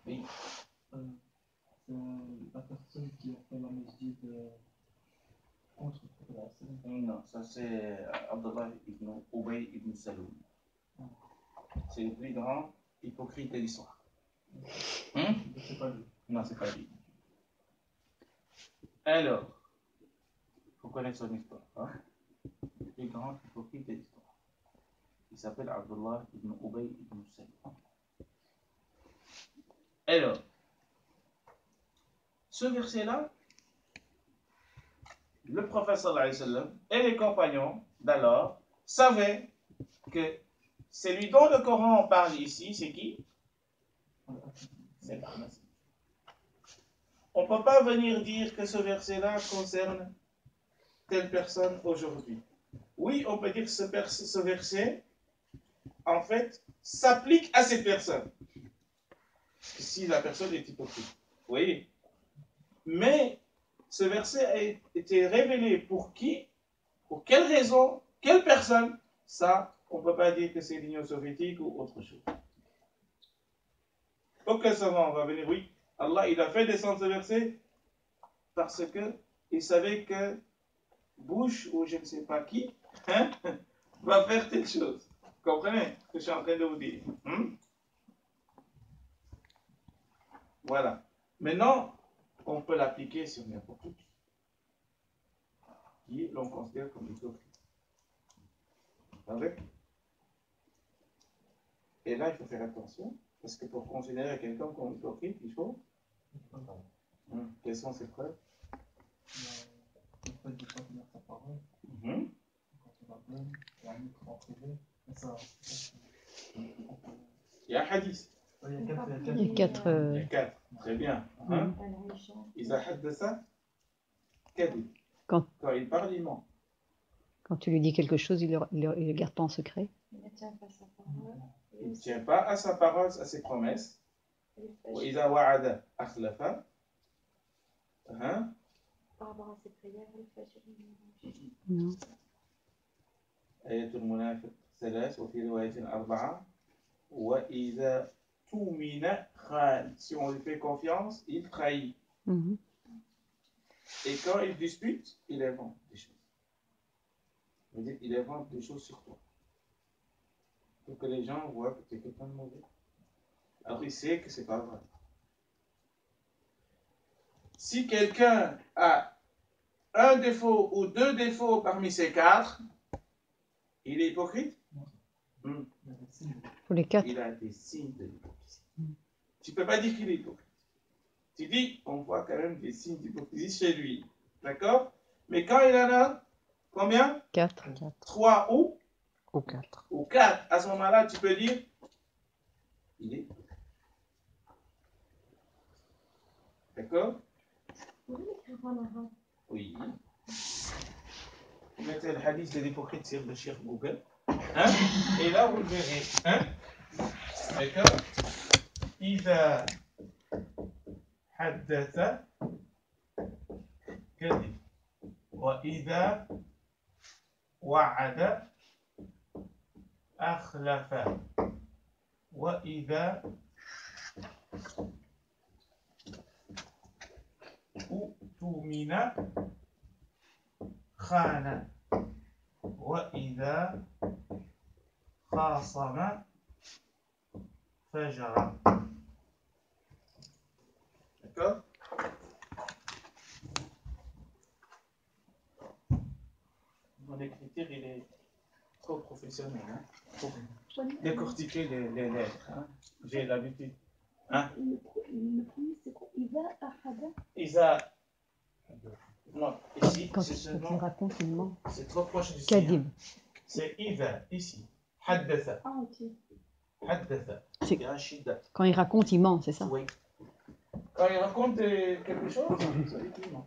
Oui. La personne qui a fait la masjid contre la scène. Non, ça c'est Abdullah ibn Ubay ibn Saloum. C'est le plus grand hypocrite de l'histoire. C'est pas lui. Non, c'est pas lui. Alors, il faut connaître son histoire. Hein? Le plus grand hypocrite de l'histoire. Il s'appelle Abdullah ibn Ubay ibn Saloum. Alors, ce verset-là, le prophète sallallahu alayhi wa sallam et les compagnons d'alors savaient que celui dont le Coran parle ici, c'est qui? C'est Al-Akhnas. On ne peut pas venir dire que ce verset-là concerne telle personne aujourd'hui. Oui, on peut dire que ce verset, en fait, s'applique à cette personne. Si la personne est hypocrite. Vous voyez? Mais ce verset a été révélé pour qui? Pour quelle raison? Quelle personne? Ça, on ne peut pas dire que c'est l'Union soviétique ou autre chose. Aucun savant va venir, oui, Allah, il a fait descendre ce verset parce qu'il savait que Bush ou je ne sais pas qui va faire telle chose. Vous comprenez ce que je suis en train de vous dire? Voilà. Maintenant, on peut l'appliquer sur n'importe qui l'on considère comme hypocrite. Avec. Et là, il faut faire attention, parce que pour considérer quelqu'un comme hypocrite, il faut. Quelles sont ces preuves? Le fait de ne pas tenir sa parole, Mhm. quand on a blâme, il y a un autre en privé, et ça. Il y a un hadith. Il y a quatre. Il y a quatre. Il y a 4. Très bien. Hein? إذا حدث كذب. Quand il parle, il ment. tu lui dis quelque chose, il le garde pas en secret. Il ne tient pas sa parole. Il ne tient pas à sa parole, à ses promesses. وإذا وعد أخلف. Hein? Par rapport à ses prières, il fait sur Non. آية المنافق 3 وفي رواية 4 وإذا تؤمن خان. Si on lui fait confiance, il trahit. Mhm. Et quand il dispute, il invente des choses. Il invente des choses sur toi. Pour que les gens voient que tu es quelqu'un de mauvais. Alors il sait que c'est pas vrai. Si quelqu'un a un défaut ou 2 défauts parmi ces 4, il est hypocrite? Pour les 4. Il a des signes de l'hypocrisie. Tu ne peux pas dire qu'il est hypocrite. Tu dis, on voit quand même des signes d'hypocrisie chez lui. D'accord? Mais quand il en a, combien? 4. 3 ou? Ou 4. Ou 4. À ce moment-là, tu peux dire, il est hypocrite. D'accord? Vous pouvez l'écrire en arabe. Oui. Vous mettez le hadith de l'hypocrite sur le cher Google. Hein? Et là, vous le verrez. Hein? D'accord? إذا حدث كذب وإذا وعد أخلف وإذا اؤتمن خان وإذا خاصم فجر. D'accord? Mon écriture, il est trop professionnel. Hein? Pour décortiquer les lettres. Hein? J'ai l'habitude. Hein? Le premier, c'est quoi? Iza ahada. Isa. Non, ici, Quand c'est il seulement. raconte, il ment. C'est trop proche du Kadib. C'est Isa, ici. Haddatha. Ah, ok. Haddatha. C'est- Il y a un shidda. Quand il raconte, il ment, c'est ça? Oui. Quand il raconte quelque chose, ça dit qu'il ment.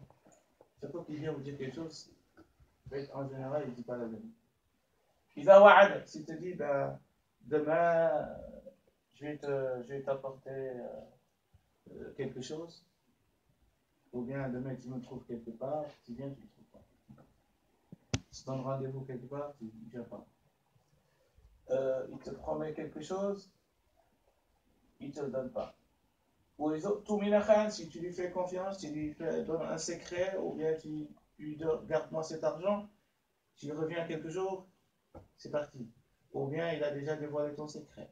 Chaque fois qu'il vient vous dire quelque chose, en général, il ne dit pas la vérité. Isa wa'ad, s'il te dit, ben, demain, je vais t'apporter quelque chose, ou bien demain tu me trouves quelque part, tu viens, tu ne me trouves pas. Si tu donnes rendez-vous quelque part, tu ne viens pas. Il te promet quelque chose, il ne te le donne pas. Ou les autres, tout minachan, si tu lui fais confiance, tu lui donnes un secret, ou bien tu lui dis, garde-moi cet argent, tu reviens quelques jours, c'est parti. Ou bien il a déjà dévoilé ton secret.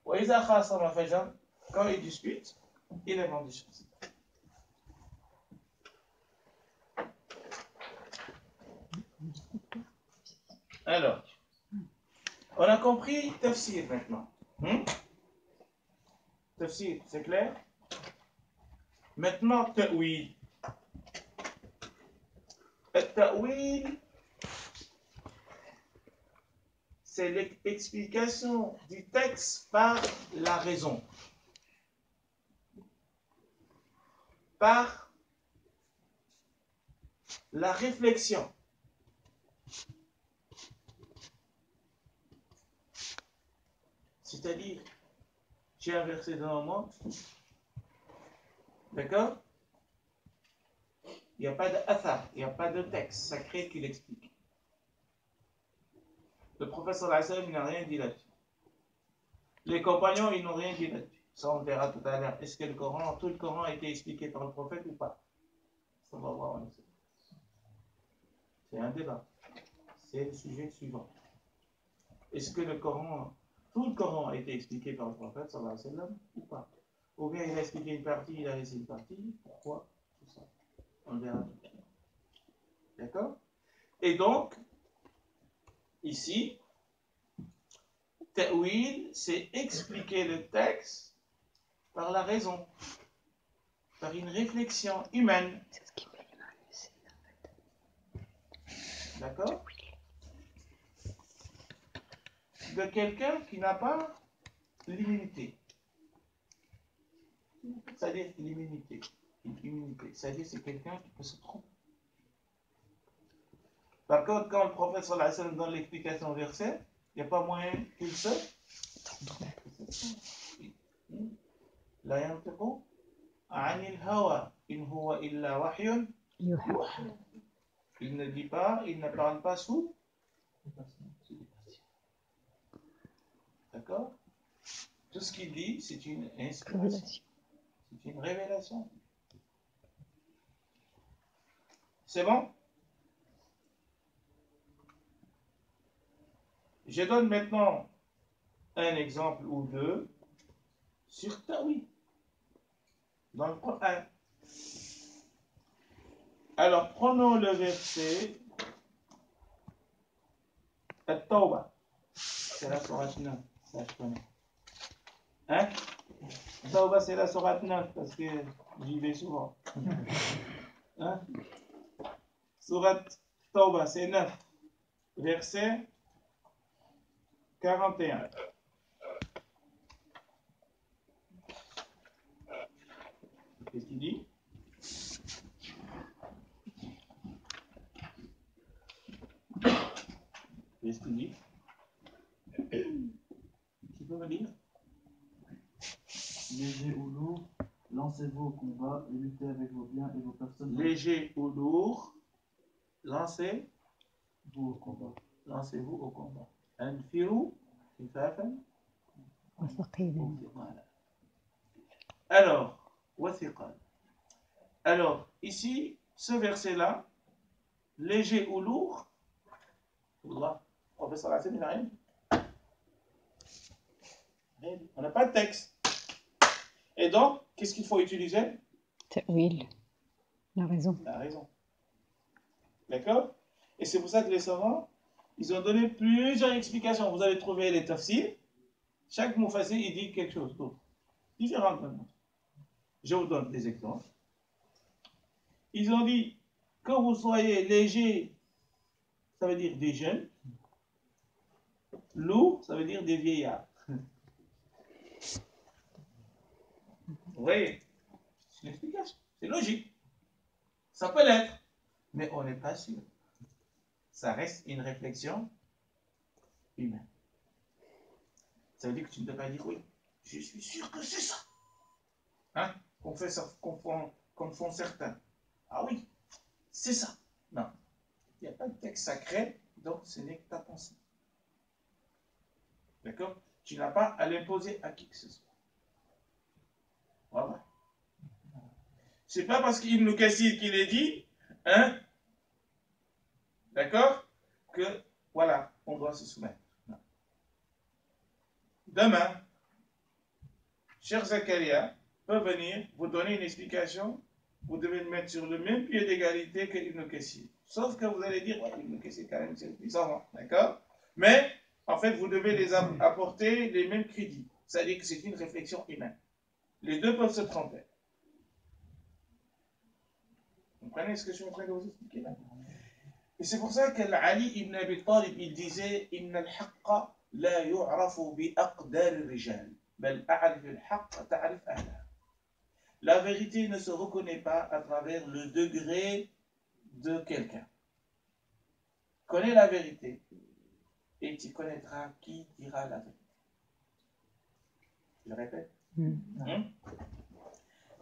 Ou Isa khasama fajan, quand il dispute, il invente des choses. Alors, on a compris tafsir maintenant. Tafsir, c'est clair? Maintenant, ta'wil. Ta'wil, c'est l'explication du texte par la raison. Par la réflexion. C'est-à-dire, j'ai un verset devant moi, d'accord? Il n'y a pas d'athar, il n'y a pas de texte sacré qui l'explique. Le professeur Hassan, il n'a rien dit là-dessus. Les compagnons, ils n'ont rien dit là-dessus. Ça, on verra tout à l'heure. Est-ce que tout le Coran a été expliqué par le prophète ou pas? Ça, on va voir. C'est un débat. C'est le sujet suivant. Est-ce que tout le Coran a été expliqué par le prophète, sallallahu alayhi wa sallam, ou pas? Ou bien il a expliqué une partie, il a laissé une partie. Pourquoi? Tout ça. On verra tout à l'heure. D'accord? Et donc, ici, ta'wil, c'est expliquer le texte par la raison, par une réflexion humaine. C'est ce qui fait D'accord? De quelqu'un qui n'a pas l'immunité. C'est-à-dire l'immunité. C'est-à-dire c'est quelqu'un qui peut se tromper. Par contre, quand le prophète sallallahu alayhi wa sallam donne l'explication au verset, il n'y a pas moyen qu'il se la yantiqu anil hawa in huwa illa wahyun yuha. Il ne dit pas, il ne parle pas sous. D'accord? Tout ce qu'il dit, c'est une inspiration. C'est une révélation. C'est bon? Je donne maintenant un exemple ou deux sur Ta'wil dans le Coran. Alors, prenons le verset At-Tawbah. C'est la sourate 9, ça je connais. Hein? Tawbah, c'est la sourate 9 parce que j'y vais souvent. Hein? Sourate Tawbah, c'est 9, verset 41. Qu'est-ce qu'il dit? Qu'est-ce qu'il dit? Tu peux me dire? Léger ou lourd, lancez-vous au combat et luttez avec vos biens et vos personnes. Léger ou lourd, lancez-vous au combat. Lancez-vous au combat. Anfiru khifafan وثقيلا. Alors, wathiqan. Alors, ici, ce verset-là, léger ou lourd, Allah, professeur Hassan, il n'a rien dit. On n'a pas de texte. Et donc, qu'est-ce qu'il faut utiliser? Ta'wil. La raison. La raison. D'accord? Et c'est pour ça que les savants, ils ont donné plusieurs explications. Vous allez trouver les tafsirs. Chaque mufassir, il dit quelque chose d'autre. Différent maintenant. Je vous donne des exemples. Ils ont dit, quand vous soyez léger, ça veut dire des jeunes. Lourd, ça veut dire des vieillards. Vous voyez? C'est une explication. C'est logique. Ça peut l'être. Mais on n'est pas sûr. Ça reste une réflexion humaine. Ça veut dire que tu ne peux pas dire oui. Je suis sûr que c'est ça. Hein? Comme font certains. Ah oui, c'est ça. Non. Il n'y a pas de texte sacré, donc ce n'est que ta pensée. D'accord? Tu n'as pas à l'imposer à qui que ce soit. Voilà. C'est pas parce qu'il nous cassine qu'il est dit, hein? D'accord? Que, voilà, on doit se soumettre. Non. Demain, cher Zakaria peut venir vous donner une explication. Vous devez le mettre sur le même pied d'égalité que Ibn Kassir. Sauf que vous allez dire, ouais, Ibn Kassir, quand même, c'est plus savant. D'accord? Mais, en fait, vous devez les apporter les mêmes crédits. C'est-à-dire que c'est une réflexion humaine. Les deux peuvent se tromper. Vous comprenez ce que je suis en train de vous expliquer là? Et c'est pour ça qu'Ali ibn Abi Talib, il disait Inna al-haqqa la yu'rafu bi aqdar al-rijal, bal a'rif al-haqqa ta'rif ahla. La vérité ne se reconnaît pas à travers le degré de quelqu'un. Connais la vérité et tu connaîtras qui dira la vérité. Je répète.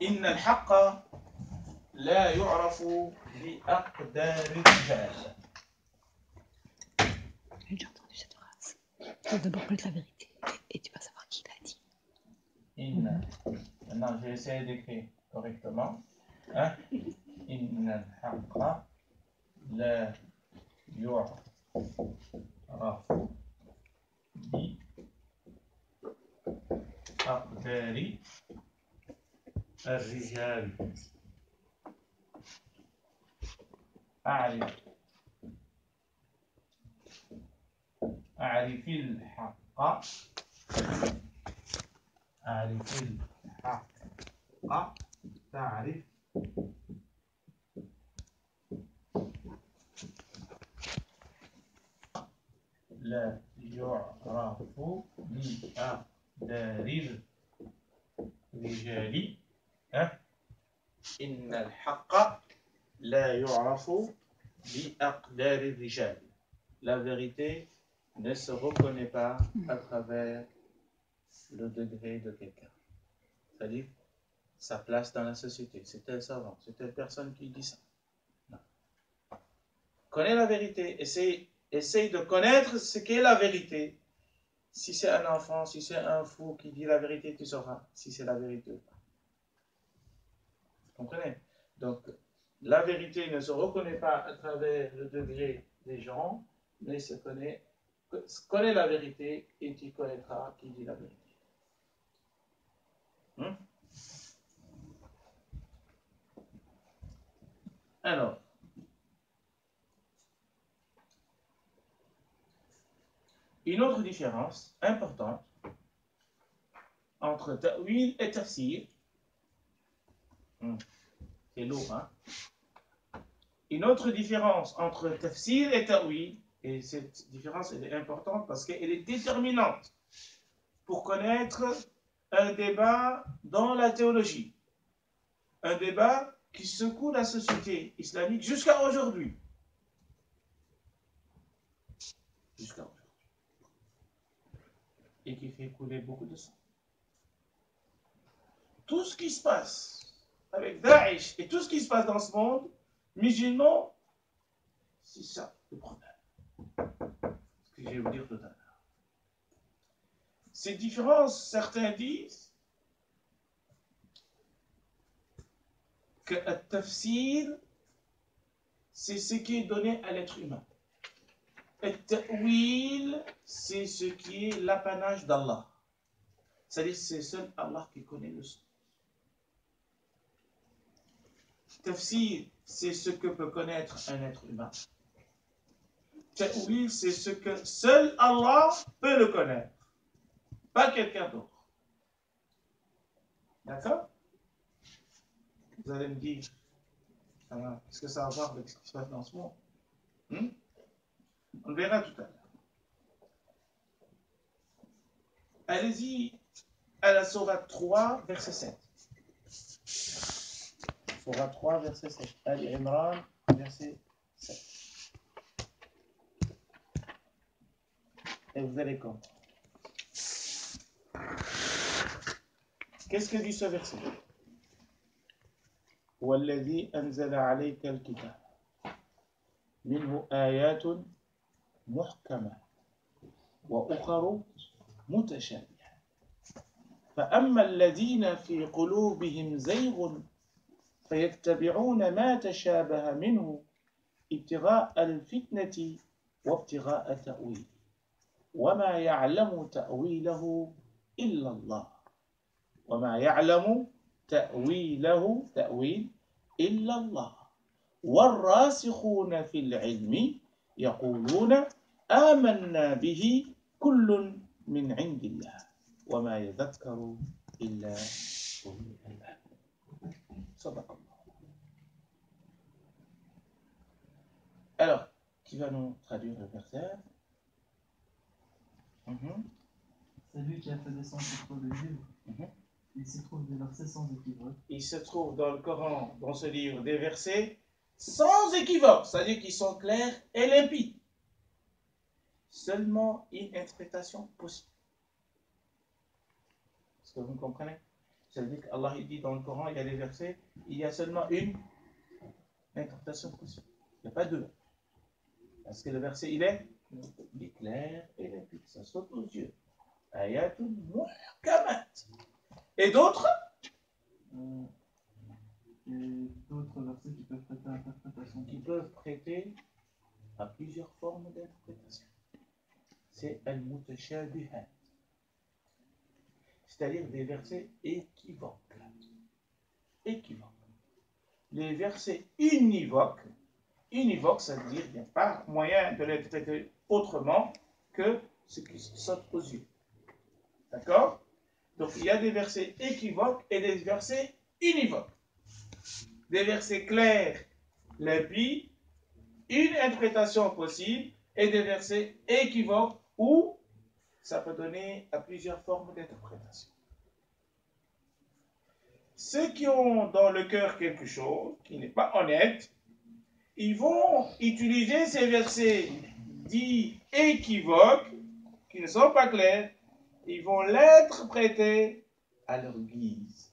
Inna al-haqqa la yu'rafu bi aqdar al-rijal. J'ai entendu cette phrase. Tu vas d'abord connaître la vérité et tu vas savoir qui l'a dit. Inna. Maintenant, j'ai essayé d'écrire correctement. Hein? Inna al-haqqa la yu'rafu bi aqdari al-rijal. أعرف أعرف الحق أعرف الحق تعرف لا يعرف بأقدار الرجال إن الحق لا يعرف بأقدار الرجال. La vérité ne se reconnaît pas à travers le degré de quelqu'un. C'est-à-dire sa place dans la société. C'est tel savant, c'est telle personne qui dit ça. Non. Connais la vérité. Essaye de connaître ce qu'est la vérité. Si c'est un enfant, si c'est un fou qui dit la vérité, tu sauras si c'est la vérité ou pas. Vous comprenez? Donc, la vérité ne se reconnaît pas à travers le degré des gens, mais connais la vérité et tu connaîtras qui dit la vérité. Alors, une autre différence importante entre ta'wil et tafsir, c'est lourd, hein? Une autre différence entre tafsir et ta'wil, et cette différence elle est importante parce qu'elle est déterminante pour connaître un débat dans la théologie, un débat qui secoue la société islamique jusqu'à aujourd'hui. Jusqu'à aujourd'hui. Et qui fait couler beaucoup de sang. Tout ce qui se passe avec Daesh et tout ce qui se passe dans ce monde musulman, c'est ça le problème. Ce que je vais vous dire tout à l'heure. Ces différences, certains disent que le tafsir, c'est ce qui est donné à l'être humain. Le ta'wil, c'est ce qui est l'apanage d'Allah. C'est-à-dire c'est seul Allah qui connaît le sens. Tafsir, c'est ce que peut connaître un être humain. Ta'wil, c'est ce que seul Allah peut le connaître, pas quelqu'un d'autre. D'accord? Vous allez me dire, est-ce que ça a à voir avec ce qui se passe dans ce monde? On verra tout à l'heure. Allez-y à la sourate 3, verset 7. Sourate 3, verset 7. Al-Imran, verset 7. Et vous allez comprendre. Qu'est-ce que dit ce verset? والذي أنزل عليك الكتاب منه آيات محكمة وأخر متشابهة فأما الذين في قلوبهم زيغ فيتبعون ما تشابه منه ابتغاء الفتنة وابتغاء تأويله وما يعلم تأويله إلا الله وما يعلم تأويل إلا الله والراسخون في العلم يقولون آمنا به كل من عند الله وما يذكر إلا أولو الألباب. صدق الله. Alors, qui va nous traduire le verset? C'est lui qui a fait descendre sur le livre. Il s'y trouve des versets sans équivoque. Il se trouve dans le Coran, dans ce livre, des versets sans équivoque, c'est-à-dire qu'ils sont clairs et limpides. Seulement une interprétation possible. Est-ce que vous me comprenez? C'est-à-dire qu'Allah dit dans le Coran, il y a des versets, il y a seulement une interprétation possible. Il n'y a pas deux. Parce que le verset, il est clair et limpide. Ça saute aux yeux. Ayatul muhkamat. Et d'autres? Et d'autres versets qui peuvent prêter à interprétation. Qui peuvent prêter à plusieurs formes d'interprétation. C'est al-mutashabihat. C'est-à-dire des versets équivoques. Équivoques. Les versets univoques, ça veut dire qu'il n'y a pas moyen de l'interpréter autrement que ce qui saute aux yeux. D'accord? Donc il y a des versets équivoques et des versets univoques. Des versets clairs, limpides, une interprétation possible, et des versets équivoques où ça peut donner à plusieurs formes d'interprétation. Ceux qui ont dans le cœur quelque chose qui n'est pas honnête, ils vont utiliser ces versets dits équivoques, qui ne sont pas clairs, ils vont l'interpréter à leur guise.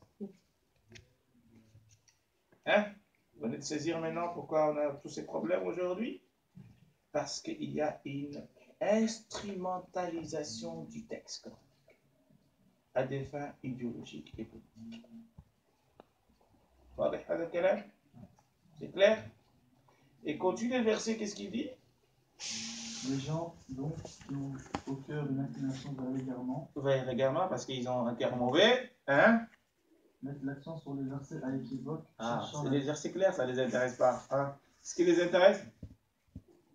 Hein? Vous venez de saisir maintenant pourquoi on a tous ces problèmes aujourd'hui? Parce qu'il y a une instrumentalisation du texte à des fins idéologiques et politiques. C'est clair? Et continue le verset, qu'est-ce qu'il dit? Les gens, donc, qui ont au cœur une inclination vers l'égarement, parce qu'ils ont un cœur mauvais, hein? Mettent l'accent sur les versets à équivoque. C'est des versets clairs, ça ne les intéresse pas. Hein? Ce qui les intéresse?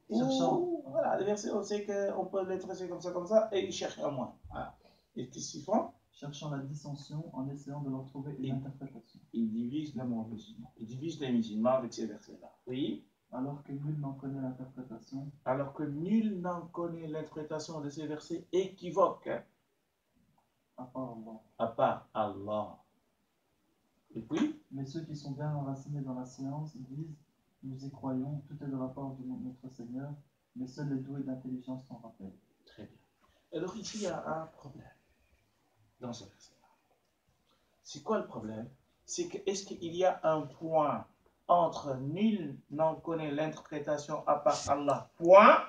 Voilà, les versets, on sait qu'on peut les tracer comme ça, et ils cherchent à moins. Voilà. Et qu'est-ce qu'ils font? Cherchant la dissension en essayant de leur trouver une interprétation. Ils divisent le monde musulman. Ils divisent les musulmans avec ces versets-là. Oui. Alors que nul n'en connaît l'interprétation. Alors que nul n'en connaît l'interprétation de ces versets équivoques. Hein? À part Allah. À part Allah. Et puis? Mais ceux qui sont bien enracinés dans la science disent, nous y croyons, tout est de la part de notre Seigneur, mais seuls les doués d'intelligence s'en rappellent. Très bien. Alors ici, il y a un problème dans ce verset-là. C'est quoi le problème? C'est que, est-ce qu'il y a un point entre nul n'en connaît l'interprétation à part Allah, point,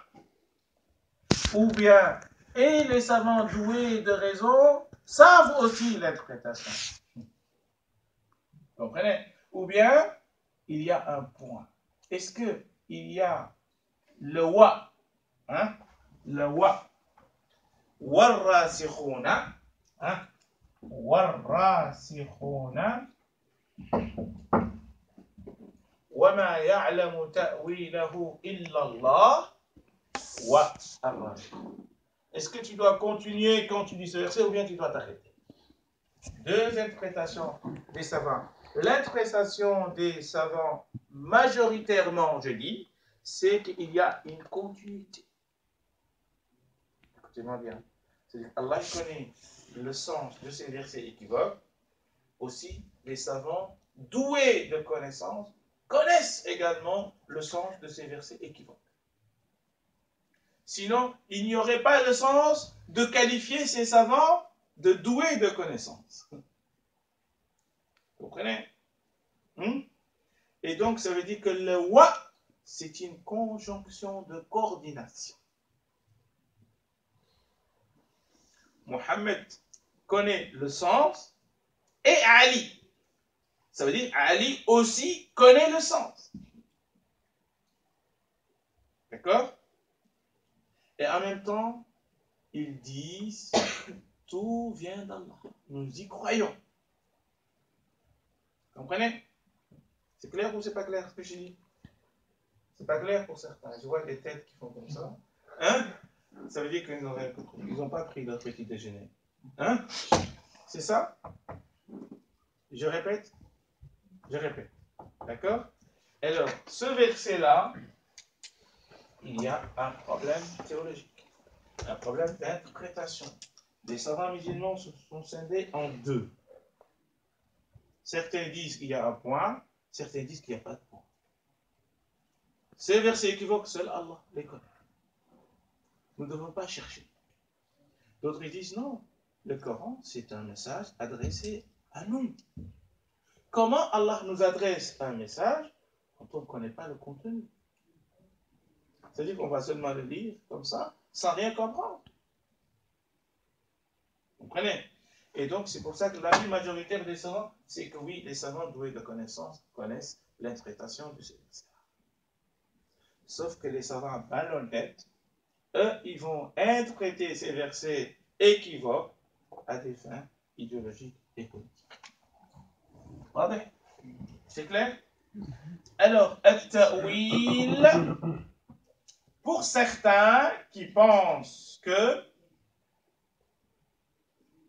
ou bien, et les savants doués de raison savent aussi l'interprétation. Vous comprenez? Ou bien, il y a un point. Est-ce qu'il y a le wa, hein? Le wa, warrasikhuna, hein? Warrasikhuna, وما يعلم تأويله إلا الله والراسخون. Est-ce que tu dois continuer quand tu dis ce verset ou bien tu dois t'arrêter? Deux interprétations des savants. L'interprétation des savants, majoritairement, je dis, c'est qu'il y a une continuité. Écoutez-moi bien. C'est-à-dire Allah connaît le sens de ces versets équivoques. Aussi, les savants doués de connaissances connaissent également le sens de ces versets équivoques. Sinon, il n'y aurait pas le sens de qualifier ces savants de doués de connaissances. Vous comprenez? Et donc, ça veut dire que le wa, c'est une conjonction de coordination. Mohammed connaît le sens et Ali. Ça veut dire Ali aussi connaît le sens. D'accord? Et en même temps, ils disent tout vient d'Allah. Nous y croyons. Vous comprenez? C'est clair ou c'est pas clair ce que je dis? C'est pas clair pour certains. Je vois des têtes qui font comme ça. Hein? Ça veut dire qu'ils n'ont pas pris leur petit déjeuner. Hein? C'est ça? Je répète? Je répète. D'accord? Alors, ce verset-là, il y a un problème théologique, un problème d'interprétation. Les savants musulmans se sont scindés en deux. Certains disent qu'il y a un point, certains disent qu'il n'y a pas de point. Ces versets équivoques, seul Allah les connaît. Nous ne devons pas chercher. D'autres disent non, le Coran, c'est un message adressé à nous. Comment Allah nous adresse un message quand on ne connaît pas le contenu? C'est-à-dire qu'on va seulement le lire comme ça, sans rien comprendre. Vous comprenez? Et donc, c'est pour ça que l'avis majoritaire des savants, c'est que oui, les savants doués de connaissances connaissent l'interprétation de ces versets-là. Sauf que les savants malhonnêtes, eux, ils vont interpréter ces versets équivoques à des fins idéologiques et politiques. C'est clair? Alors, at-ta'wil, pour certains qui pensent que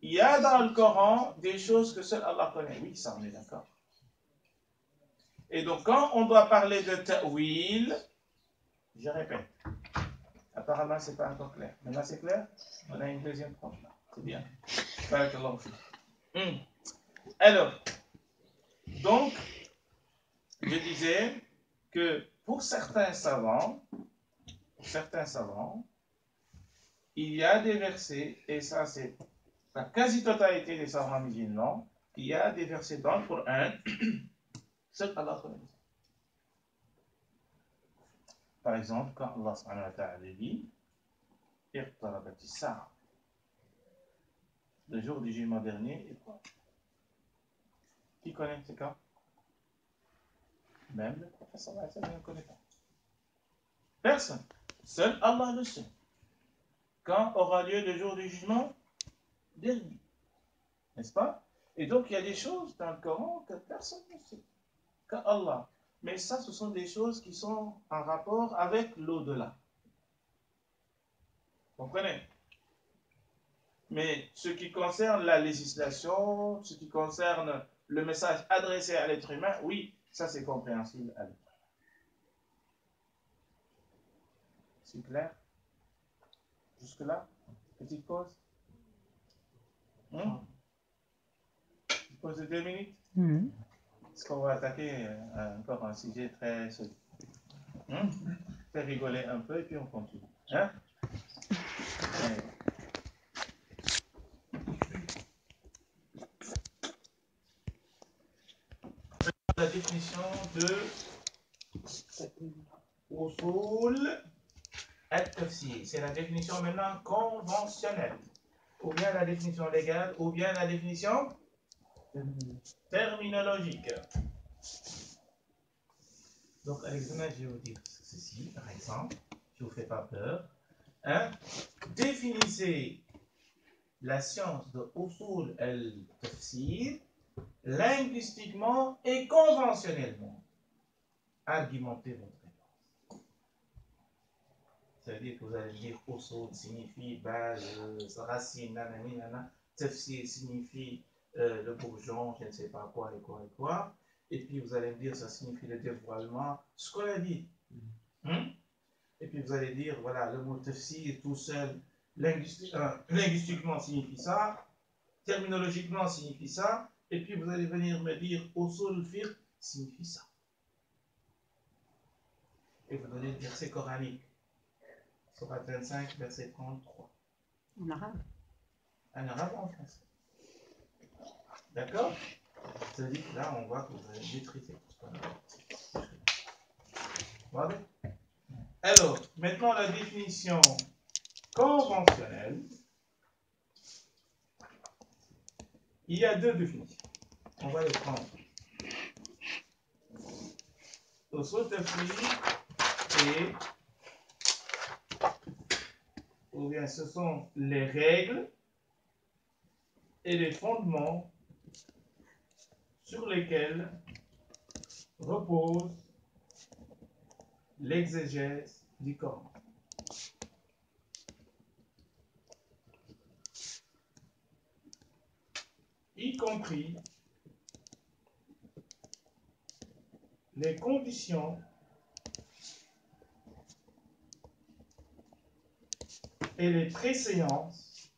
il y a dans le Coran des choses que seul Allah connaît. Oui, ça on est d'accord. Et donc quand on doit parler de ta'wil, je répète, apparemment c'est pas encore clair. Maintenant c'est clair? On a une deuxième tranche là. C'est bien. Alors, donc, je disais que pour certains savants, il y a des versets, et ça c'est la quasi-totalité des savants musulmans, il y a des versets dans le Coran, seul Allah connaît. Par exemple, quand Allah subhanahu wa ta'ala dit Iqtarabat as-sa'a, le jour du jugement dernier est proche. Qui connaît ce cas? Même le professeur ne connaît pas. Personne. Seul Allah le sait. Quand aura lieu le jour du jugement dernier? N'est-ce pas? Et donc il y a des choses dans le Coran que personne ne sait. Qu'Allah. Mais ça, ce sont des choses qui sont en rapport avec l'au-delà. Vous comprenez? Mais ce qui concerne la législation, ce qui concerne le message adressé à l'être humain, oui, ça c'est compréhensible à l'être humain. C'est clair? Jusque-là? Petite pause? Petite pause de 2 minutes? Est-ce qu'on va attaquer encore un sujet très solide? Faire rigoler un peu et puis on continue. Hein? La définition de usul al-tafsir. C'est la définition maintenant conventionnelle. Ou bien la définition légale, ou bien la définition terminologique. Donc, à l'examen, je vais vous dire ceci, par exemple. Je ne vous fais pas peur. Hein? Définissez la science de usul al-tafsir linguistiquement et conventionnellement. Argumentez votre réponse. Ça veut dire que vous allez dire usul signifie base, racine, nanani, nana. Tafsir signifie le bourgeon, je ne sais pas quoi et quoi et quoi. Et puis vous allez me dire ça signifie le dévoilement, ce qu'on a dit. Et puis vous allez dire, voilà, le mot tafsir tout seul, linguistiquement signifie ça, terminologiquement signifie ça, et puis vous allez venir me dire usul fiqh signifie ça. Et vous donnez le verset coranique. Surat 25, verset 33. En arabe? En arabe ou en français? D'accord? Ça veut dire que là, on voit que vous avez maîtrisé tout ce qu'on a dit. Voilà. Alors, maintenant la définition conventionnelle. Il y a 2 définitions. On va les prendre. Usul tafsir et ou bien ce sont les règles et les fondements sur lesquels repose l'exégèse du Coran. Y compris les conditions et les préséances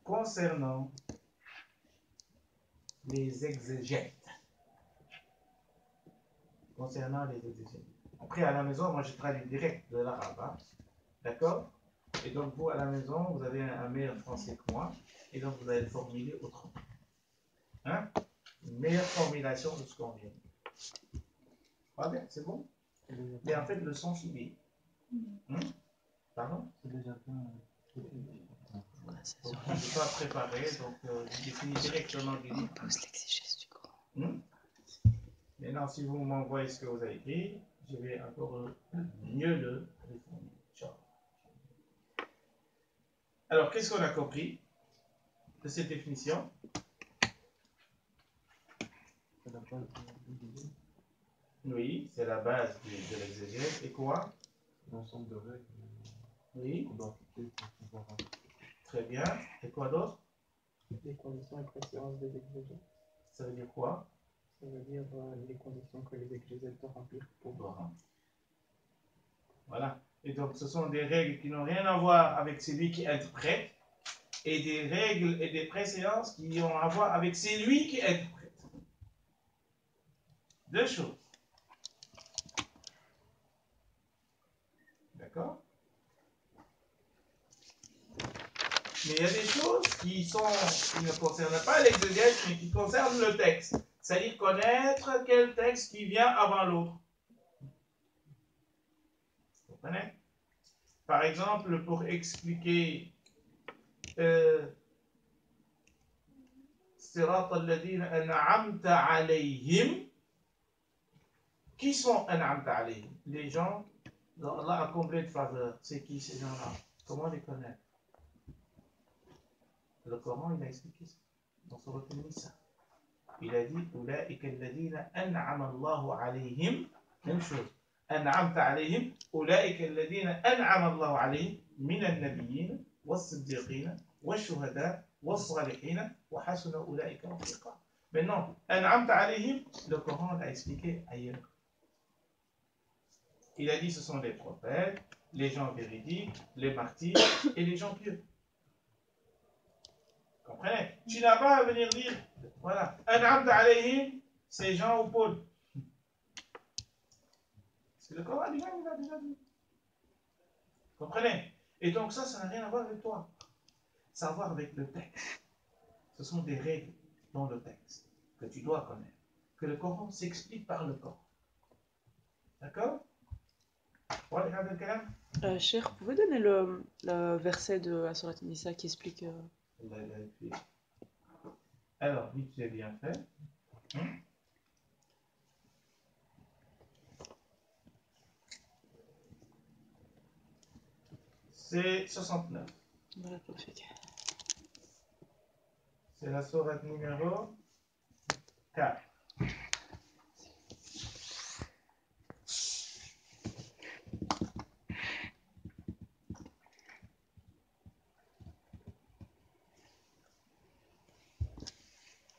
concernant les exégètes. Après, à la maison, moi je traduis direct de l'arabe. Hein? D'accord? Et donc, vous, à la maison, vous avez un meilleur français que moi. Et donc, vous allez le formuler autrement. Hein? Une meilleure formulation de ce qu'on vient. Ah bien, c'est bon? Mais en fait, le sens, il est. Pardon? C'est déjà bien. Donc, je ne suis pas préparé, donc je définis directement du livre. L'exégèse du Coran. Maintenant, si vous m'envoyez ce que vous avez écrit, je vais encore mieux le reformuler. Alors, qu'est-ce qu'on a compris de cette définition? Oui, c'est la base de l'exégèse. Et quoi? Un ensemble de règles Oui, qu'on doit appliquer pour pouvoir. très bien. Et quoi d'autre? Les conditions et préséances des exégètes. Ça veut dire quoi? Ça veut dire les conditions que les exégètes doivent remplir pour Bon. Voilà. Et donc, ce sont des règles qui n'ont rien à voir avec celui qui interprète et des règles et des préséances qui ont à voir avec celui qui interprète. Deux choses. D'accord? Mais il y a des choses qui ne concernent pas l'exégèse, mais qui concernent le texte. C'est-à-dire connaître quel texte qui vient avant l'autre. Vous comprenez? Par exemple, pour expliquer Sirat al-ladina an'amta alayhim, qui sont an'amta alayhim? Les gens dont Allah a comblé de faveur. C'est qui ces gens-là? Comment les connaître? Le Coran, il a expliqué ça dans Surat An-Nisa. Il a dit أولئك الذين أنعم الله عليهم. Même chose. أنعمت عليهم أولئك الذين أنعم الله عليهم من النبيين والصديقين والشهداء والصالحين وحسن أولئك رفيقا. Maintenant, أنعمت عليهم, le Coran l'a expliqué ailleurs. Il a dit ce sont les prophètes, les gens véridiques, les martyrs et les gens pieux. Comprenez? Tu n'as pas à venir dire, voilà, An'amta alayhim, c'est Jean ou Paul. Parce que le Coran lui-même, il a déjà dit. Comprenez? Et donc ça n'a rien à voir avec toi. Ça a à voir avec le texte. Ce sont des règles dans le texte que tu dois connaître. Que le Coran s'explique par le Coran. D'accord? Cheikh, vous pouvez donner le verset de la Surat An-Nisa qui explique... Alors, vite, j'ai bien fait. C'est 69. C'est la sourate numéro 4.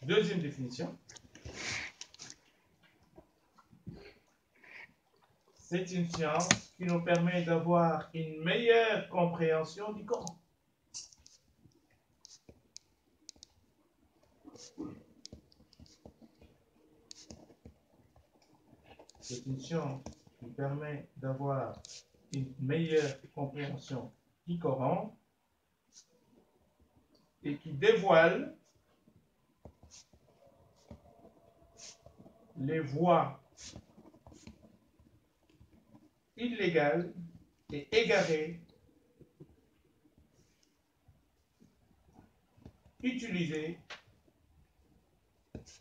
Deuxième définition. C'est une science qui nous permet d'avoir une meilleure compréhension du Coran. C'est une science qui permet d'avoir une meilleure compréhension du Coran et qui dévoile les voies illégales et égarées utilisées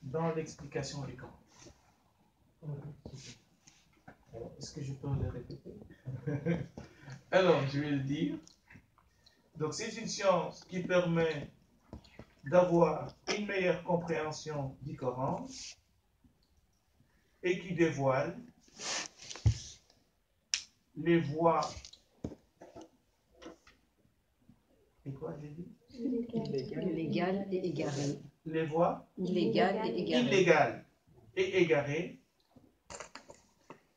dans l'explication du Coran. Alors, est-ce que je peux le répéter? Alors, je vais le dire. Donc, c'est une science qui permet d'avoir une meilleure compréhension du Coran et qui dévoile les voies. Et quoi, j'ai dit? Illégal et égaré. Les voies Illégal et égaré. illégales et égarées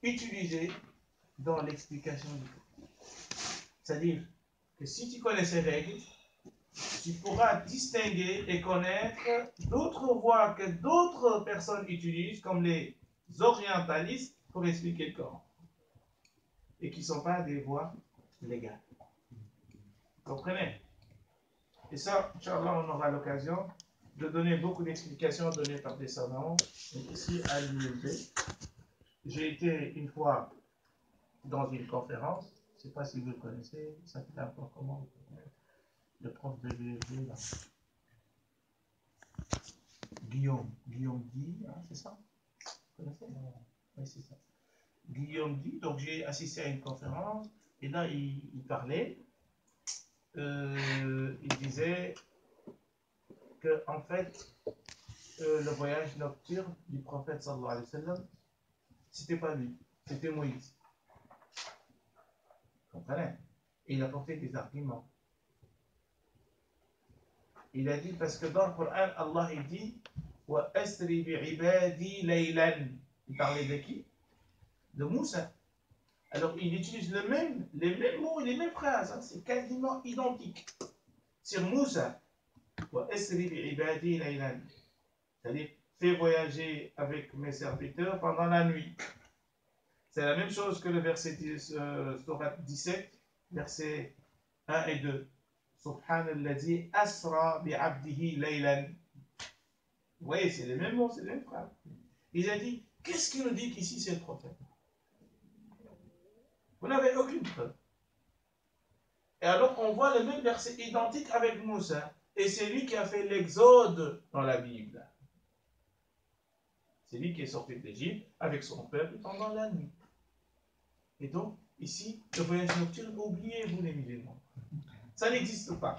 utilisées dans l'explication du Coran. C'est-à-dire que si tu connais ces règles, tu pourras distinguer et connaître d'autres voies que d'autres personnes utilisent, comme les orientalistes, pour expliquer le Coran. Et qui ne sont pas des voies légales. Vous comprenez? Et ça, Inch'Allah, on aura l'occasion de donner beaucoup d'explications données par des savants. Ici, à l'ULB, j'ai été une fois dans une conférence, je ne sais pas si vous le connaissez, ça fait un peu comment le prof de l'ULB, là. Guillaume Guy, hein, c'est ça? Vous connaissez? Oui, c'est ça. Guillaume Guy, donc j'ai assisté à une conférence, et là, il parlait, il disait que, en fait, le voyage nocturne du prophète sallallahu alayhi wa sallam, c'était pas lui, c'était Moïse. comprenez? Et il a porté des arguments. Il a dit, parce que dans le Coran, Allah il dit wa asri bi ibadi laylan. Il parlait de qui? De Moussa. Alors il utilise les mêmes mots et les mêmes phrases, hein, c'est quasiment identique. Sur Moussa, wa asri bi ibadi laylan. C'est-à-dire, fais voyager avec mes serviteurs pendant la nuit. C'est la même chose que le verset Sourate 17, versets 1 et 2. Subhanalladhi asra bi abdihi laylan. Vous voyez, c'est les mêmes mots, c'est les mêmes phrases. Il a dit, qu'est-ce qui nous dit qu'ici c'est le prophète? Vous n'avez aucune preuve. Et alors on voit le même verset identique avec Moussa. Et c'est lui qui a fait l'exode dans la Bible. C'est lui qui est sorti d'Égypte avec son peuple pendant la nuit. Et donc, ici, le voyage nocturne, oubliez-vous les musulmans. Ça n'existe pas.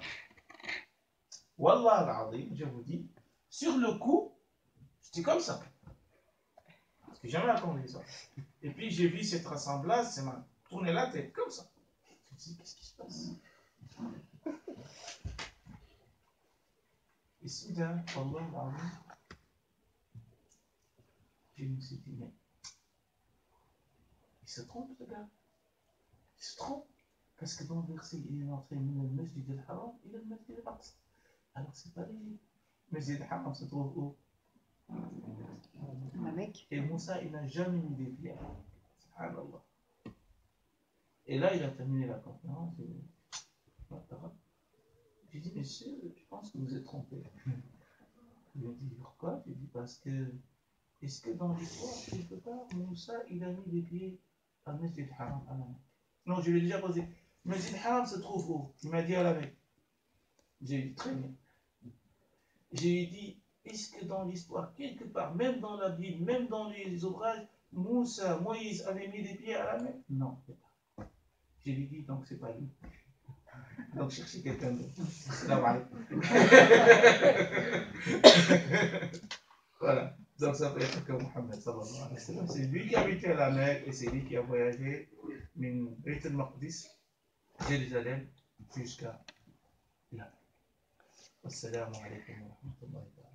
Wallah al-Azim, je vous dis, sur le coup, j'étais comme ça. Parce que j'ai jamais entendu ça. Et puis j'ai vu cette rassemblage, ça m'a tourné la tête, comme ça. Je me suis dit, qu'est-ce qui se passe? Et soudain, Wallah al-Azim, je me suis dit, mais il se trompe ce gars. Il se trompe. Parce que dans le verset, il est entré dans le Masjid al-Haram et le Masjid al-Aqsa. Alors c'est pas l'Égypte. Le Masjid al-Haram se trouve où? La Mecque. Et Moussa, il n'a jamais mis des pieds. Subhanallah. Et là, il a terminé la conférence. J'ai dit, monsieur, je pense que vous êtes trompé. Il m'a dit, pourquoi? J'ai dit, parce que, est-ce que dans l'histoire, quelque part, Moussa, il a mis des pieds à Masjid al-Haram à la Mecque? Non, je lui ai déjà posé. Masjid al-Haram se trouve où? Il m'a dit à la Mecque. J'ai dit, très bien. J'ai dit, est-ce que dans l'histoire, quelque part, même dans la Bible, même dans les ouvrages, Moussa, Moïse avaient mis des pieds à la Mecque? Non, c'est pas. Je lui ai dit, donc c'est pas lui. Donc cherchez quelqu'un d'autre. Salam alaikum. Voilà. Donc ça peut être que Mohammed sallallahu alayhi wa sallam. C'est lui qui a habité à la Mecque et c'est lui qui a voyagé min Beit al-Maqdis, Jérusalem, jusqu'à là. Assalamu alaikum wa rahmatullahi wa barakatuh.